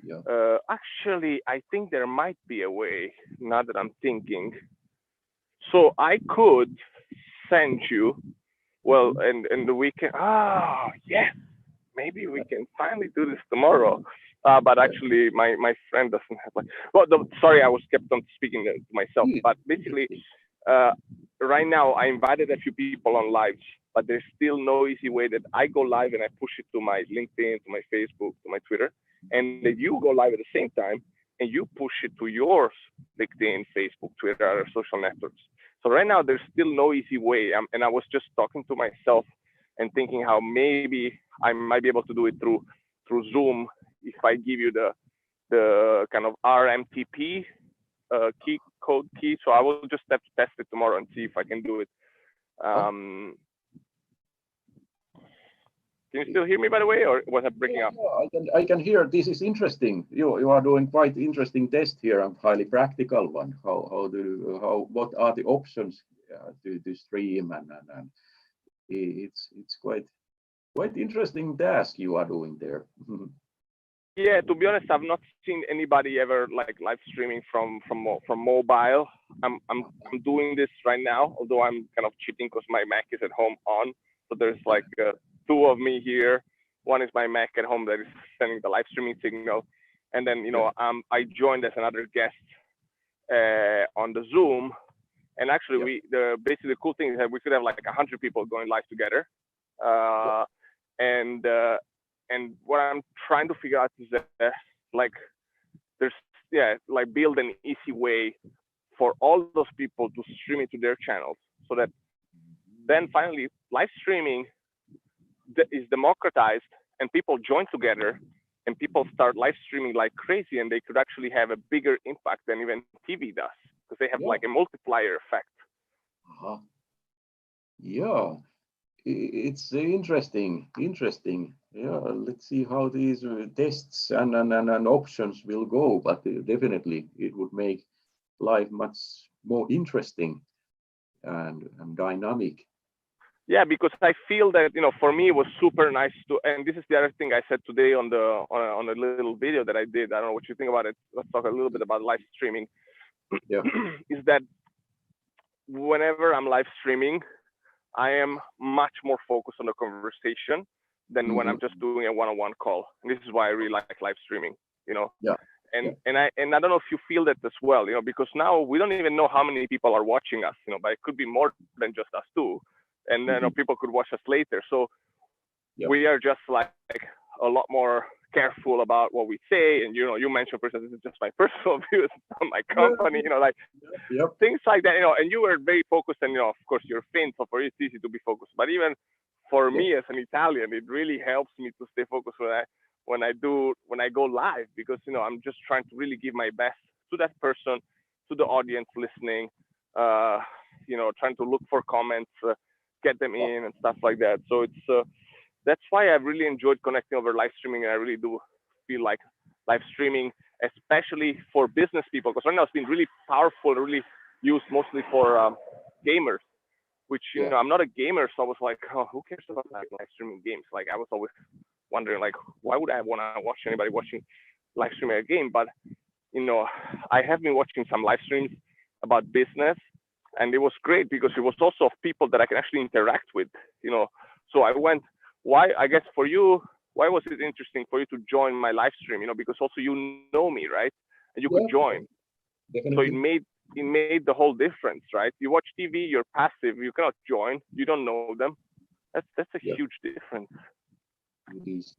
Yeah. Actually, I think there might be a way, now that I'm thinking. So I could send you, well, and we can, yes, maybe we can finally do this tomorrow. But actually, my friend doesn't have like, well, sorry, I was kept on speaking to myself. But basically, right now, I invited a few people on lives, but there's still no easy way that I go live and I push it to my LinkedIn, to my Facebook, to my Twitter, and that you go live at the same time and you push it to your LinkedIn, Facebook, Twitter, or social networks. So right now, there's still no easy way. And I was just talking to myself and thinking how maybe I might be able to do it through Zoom if I give you the kind of RMTP code key. So I will just have to test it tomorrow and see if I can do it. Can you still hear me, by the way, or was I breaking up? I can hear. This is interesting. You are doing quite interesting test here and highly practical one. What are the options to stream and it's quite interesting task you are doing there. Yeah, to be honest, I've not seen anybody ever like live streaming from mobile. I'm doing this right now, although I'm kind of cheating because my Mac is at home on. So there's like two of me here. One is my Mac at home that is sending the live streaming signal, and then I joined as another guest on the Zoom. And actually, basically the cool thing is that we could have like 100 people going live together. And what I'm trying to figure out is that like build an easy way for all those people to stream it to their channels, so that then finally live streaming is democratized and people join together and people start live streaming like crazy, and they could actually have a bigger impact than even TV does because they have like a multiplier effect. Yeah, it's interesting. Yeah, let's see how these tests and options will go, but definitely it would make life much more interesting and dynamic. Yeah, because I feel that for me it was super nice to, and this is the other thing I said today on a little video that I did. I don't know what you think about it. Let's talk a little bit about live streaming. Yeah. Is that whenever I'm live streaming, I am much more focused on the conversation than when I'm just doing a one-on-one call. And this is why I really like live streaming. Yeah. And I don't know if you feel that as well. Because now we don't even know how many people are watching us. But it could be more than just us two. And then people could watch us later. So we are just like a lot more careful about what we say. And you mentioned, for instance, this is just my personal views on my company. Things like that. And you were very focused, and of course you're Finn, so for you it's easy to be focused. But even for me as an Italian, it really helps me to stay focused when I go live, because I'm just trying to really give my best to that person, to the audience listening, trying to look for comments, get them in and stuff like that. So it's that's why I've really enjoyed connecting over live streaming, and I really do feel like live streaming, especially for business people, because right now it's been really powerful, really used mostly for gamers, which I'm not a gamer, so I was like, oh, who cares about live streaming games? Like, I was always wondering, like, why would I want to watch anybody watching live streaming a game? But I have been watching some live streams about business, and it was great because it was also of people that I can actually interact with. So I went. Why? I guess for you, why was it interesting for you to join my live stream? Because also you know me, right? And you could join. Definitely. So it made the whole difference, right? You watch TV, you're passive, you cannot join, you don't know them. That's a huge difference. It is.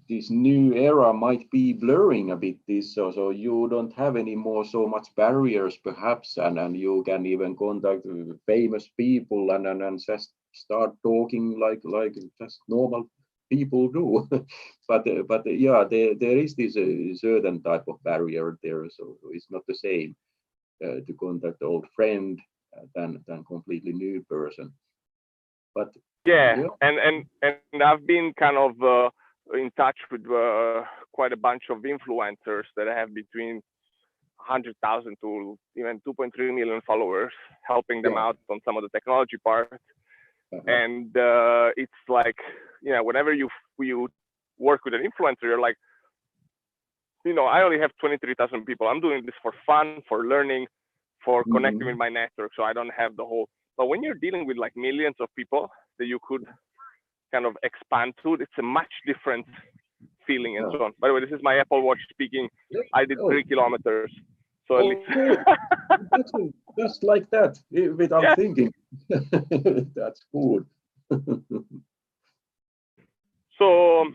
This new era might be blurring a bit this, so you don't have any more so much barriers perhaps, and you can even contact famous people and just start talking like just normal people do. but there is this certain type of barrier there, so it's not the same to contact old friend than completely new person. But and I've been kind of in touch with quite a bunch of influencers that have between 100,000 to even 2.3 million followers, helping them out on some of the technology parts. And it's like, whenever you work with an influencer, you're like, I only have 23,000 people. I'm doing this for fun, for learning, for connecting with my network. So I don't have the whole. But when you're dealing with like millions of people that you could kind of expand to, it's a much different feeling and so on. By the way, this is my Apple Watch speaking. I did 3 kilometers. So at least just like that, without thinking. That's good. So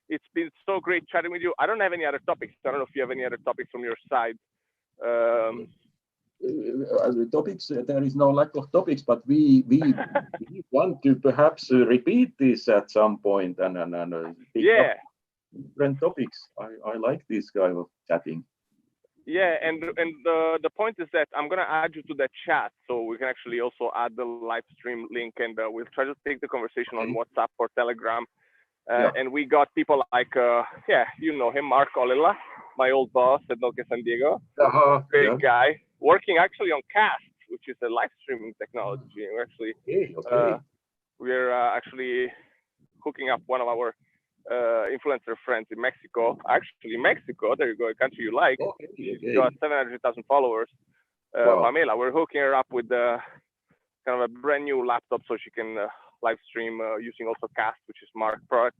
it's been so great chatting with you. I don't have any other topics. I don't know if you have any other topics from your side. Topics, there is no lack of topics, but we want to perhaps repeat this at some point and pick up different topics. I like this kind of chatting. Yeah, and the point is that I'm gonna add you to the chat, so we can actually also add the live stream link, and we'll try to take the conversation on WhatsApp or Telegram. And we got people like you know him, Mark Olilla, my old boss at Nokia San Diego, great guy, working actually on Cast, which is a live streaming technology. And we're actually we're actually hooking up one of our influencer friends in Mexico. Actually, Mexico, there you go, a country you like. She's got 700,000 followers. Pamela, we're hooking her up with kind of a brand new laptop so she can live stream using also Cast, which is Mark's product.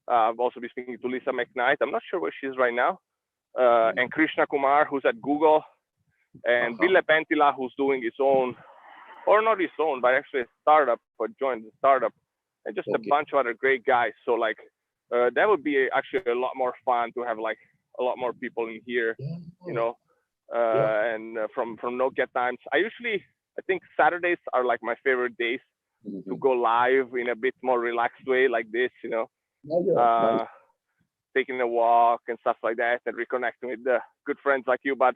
I've also been speaking to Lisa McKnight. I'm not sure where she is right now. And Krishna Kumar, who's at Google. And Ville Pentila, who's doing his own, or not his own, but actually a startup, but joined the startup. And just a bunch of other great guys. So like, that would be actually a lot more fun to have like a lot more people in here, you know, and from Nokia times. I think Saturdays are like my favorite days to go live in a bit more relaxed way like this, you know, taking a walk and stuff like that and reconnecting with good friends like you. But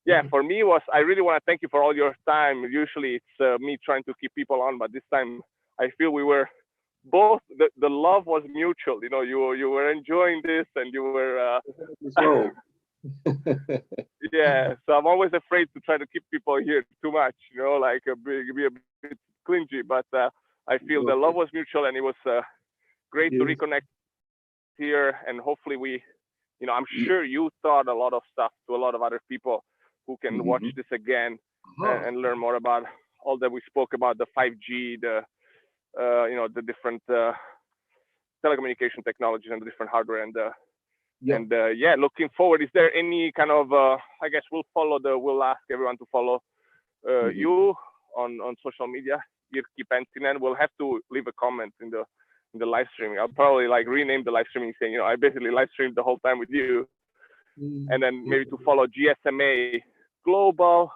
yeah, for me I really want to thank you for all your time. Usually it's me trying to keep people on, but this time I feel we were both, the love was mutual, you know, you were enjoying this and you were yeah, so I'm always afraid to try to keep people here too much, you know, like be a bit clingy, but I feel the love was mutual, and it was great to reconnect here. And hopefully we, you know, I'm sure you taught a lot of stuff to a lot of other people who can watch this again and learn more about all that we spoke about, the 5G, the you know, the different telecommunication technologies and the different hardware, and yeah, looking forward. Is there any kind of I guess we'll ask everyone to follow you on social media, Jyrki Penttinen. We'll have to leave a comment in the live streaming. I'll probably like rename the live streaming saying, you know, I basically live streamed the whole time with you, and then maybe to follow GSMA Global,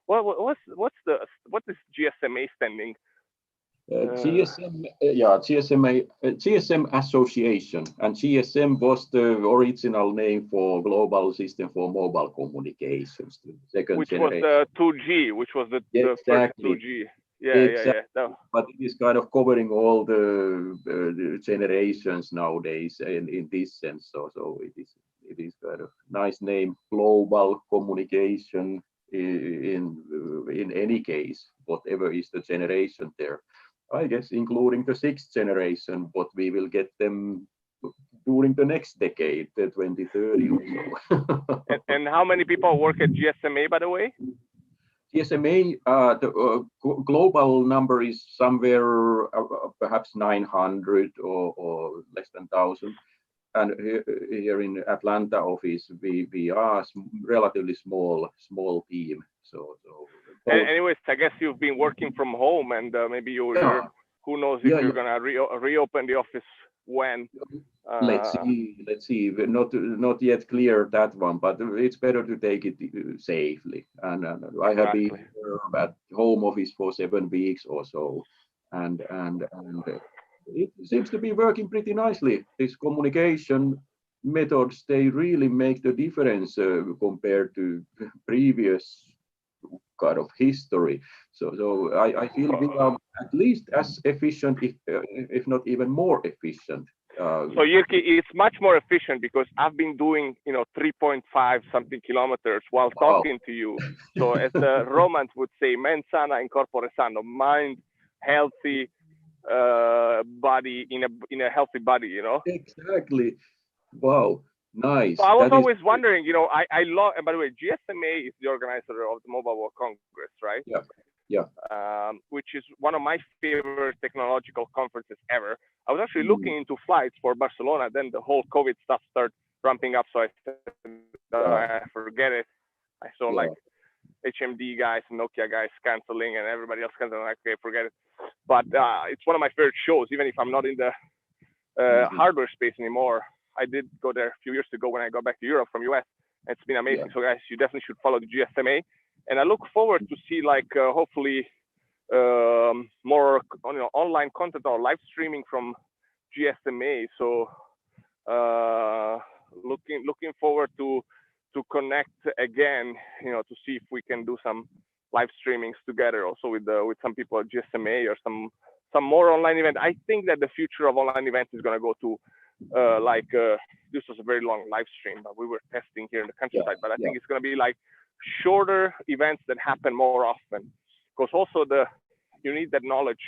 what is GSMA standing? GSM, GSM Association, and GSM was the original name for Global System for Mobile Communications, the second which generation. was the 2G, which was the first 2G. Yeah, exactly. No. But it is kind of covering all the generations nowadays in this sense. So it is kind of nice name, Global Communication in any case, whatever is the generation there. I guess including the sixth generation, but we will get them during the next decade, the 2030 or so. and how many people work at GSMA, by the way? GSMA, the global number is somewhere perhaps 900 or less than 1,000. And here in Atlanta office, we are relatively small team. So anyways, I guess you've been working from home, and maybe you're who knows if you're gonna reopen the office when. Let's see. We're not yet clear that one, but it's better to take it safely. And I have been at home office for 7 weeks or so, and it seems to be working pretty nicely. These communication methods, they really make the difference compared to previous kind of history. So I feel we are at least as efficient, if not even more efficient. So Jyrki, it's much more efficient because I've been doing 3.5 something kilometers while talking to you. So as the Romans would say, mens sana in corpore sano, mind healthy, body in a healthy body, Exactly. Wow, nice. So I was always wondering, I love, and by the way, GSMA is the organizer of the Mobile World Congress, right? Yeah. Which is one of my favorite technological conferences ever. I was actually looking into flights for Barcelona, then the whole COVID stuff started ramping up, so I said, I forget it. I saw like HMD guys and Nokia guys canceling and everybody else canceling, like, okay, forget it. But it's one of my favorite shows, even if I'm not in the hardware space anymore. I did go there a few years ago when I got back to Europe from US. It's been amazing. So guys, you definitely should follow the GSMA. And I look forward to see hopefully more online content or live streaming from GSMA. So looking forward to connect again, to see if we can do some live streamings together also with some people at GSMA or some more online event. I think that the future of online events is going to go to this was a very long live stream, but we were testing here in the countryside. But I think it's going to be like shorter events that happen more often, because also you need that knowledge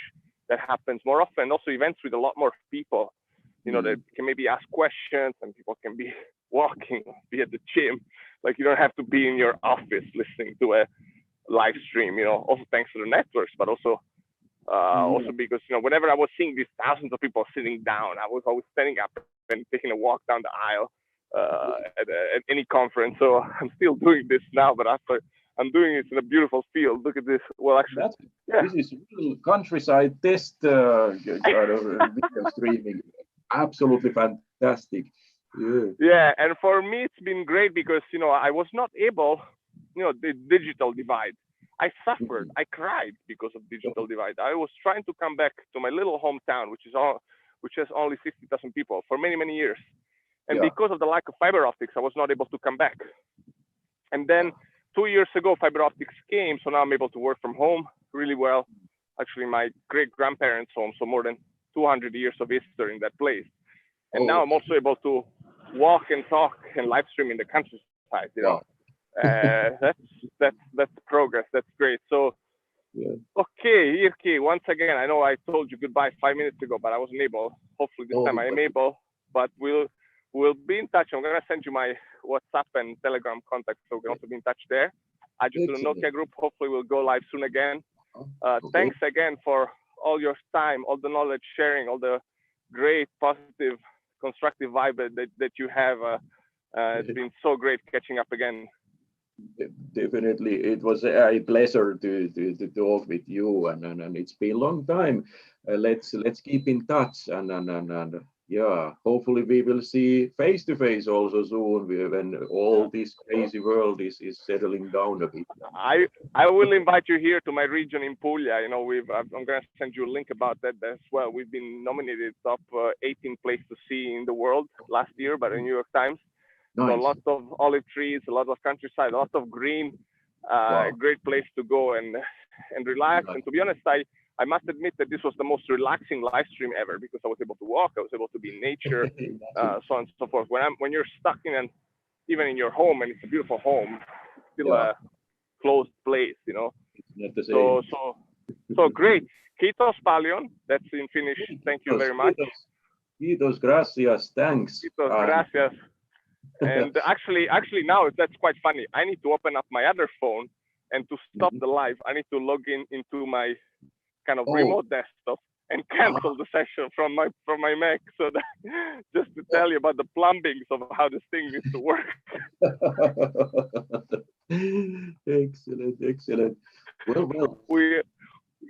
that happens more often. Also events with a lot more people, that can maybe ask questions and people can be walking, be at the gym. Like you don't have to be in your office listening to a live stream. Also thanks to the networks, but also because whenever I was seeing these thousands of people sitting down, I was always standing up and taking a walk down the aisle at any conference. So I'm still doing this now, but after I'm doing it in a beautiful field. Look at this. Well, actually, this is real countryside test kind of video streaming. Absolutely fantastic. Yeah, and for me it's been great because I was not able, the digital divide. I suffered. I cried because of digital divide. I was trying to come back to my little hometown, which has only 60,000 people for many, many years. And because of the lack of fiber optics, I was not able to come back. And then 2 years ago, fiber optics came. So now I'm able to work from home really well. Actually, my great-grandparents' home, so more than 200 years of history in that place. And now I'm also able to walk and talk and live stream in the countryside, that's progress. That's great. So, okay, Jyrki, once again, I know I told you goodbye 5 minutes ago, but I wasn't able. Hopefully this time I am able, but we'll be in touch. I'm going to send you my WhatsApp and Telegram contact, so we can also be in touch there. I just do the Nokia group. Hopefully we'll go live soon again. Thanks again for all your time, all the knowledge sharing, all the great, positive, constructive vibe that you have. It's been so great catching up again. Definitely, it was a pleasure to talk with you, and it's been a long time. Let's keep in touch, and Yeah, hopefully we will see face to face also soon when all this crazy world is settling down a bit. I will invite you here to my region in Puglia. You know, I'm gonna send you a link about that as well. We've been nominated top 18 place to see in the world last year by the New York Times. So Nice. lots of olive trees, a lot of countryside, lots of green. Wow. Great place to go and relax. Nice. And to be honest, I must admit that this was the most relaxing live stream ever because I was able to walk, I was able to be in nature, so on and so forth. When you're stuck even in your home, and it's a beautiful home, still a closed place, you know. It's not the same. So great. Kiitos paljon. That's in Finnish. Thank you very much. Kiitos, gracias, thanks. Kiitos, gracias. And actually now that's quite funny. I need to open up my other phone, and to stop the live, I need to log into my kind of remote desktop and cancel the session from my Mac. So that, just to tell you about the plumbings of how this thing needs to work. Excellent. Well.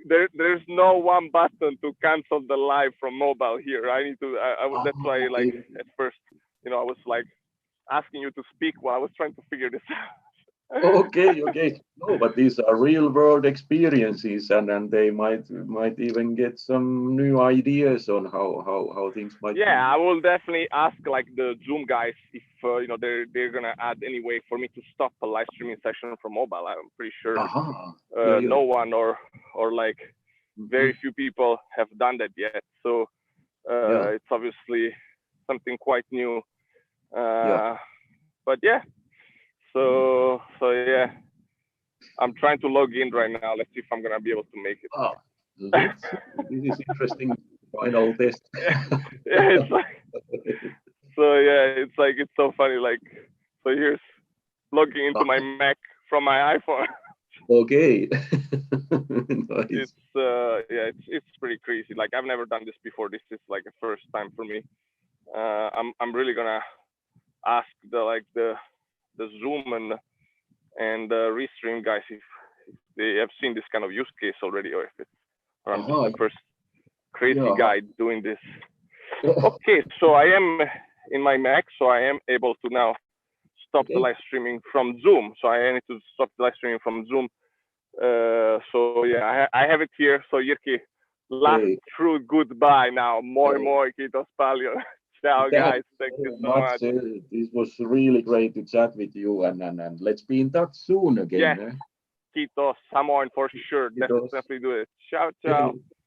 There's no one button to cancel the live from mobile here. I need to. That's why, like, at first, you know, I was like asking you to speak while I was trying to figure this out. Okay. No, but these are real world experiences, and they might even get some new ideas on how things might. Yeah, be. I will definitely ask like the Zoom guys if you know they're gonna add any way for me to stop a live streaming session from mobile. I'm pretty sure no one or like very few people have done that yet. So it's obviously something quite new. But yeah. So yeah, I'm trying to log in right now. Let's see if I'm gonna be able to make it. This is interesting. Final test. It's like, it's so funny. Like, so here's logging into my Mac from my iPhone. Okay. Nice. It's pretty crazy. Like, I've never done this before. This is like a first time for me. I'm really gonna ask the Zoom and Restream guys if they have seen this kind of use case already, or if it's I'm just the first crazy guy doing this. Okay, so I am in my Mac, so I am able to now stop the live streaming from Zoom. So I need to stop the live streaming from Zoom. So yeah, I have it here. So Jyrki, last true goodbye now. Moi kiitos paljon. Ciao guys, thank you so much. This was really great to chat with you, and let's be in touch soon again. Yes. Kiitos, samoin for sure. Definitely do it. Ciao.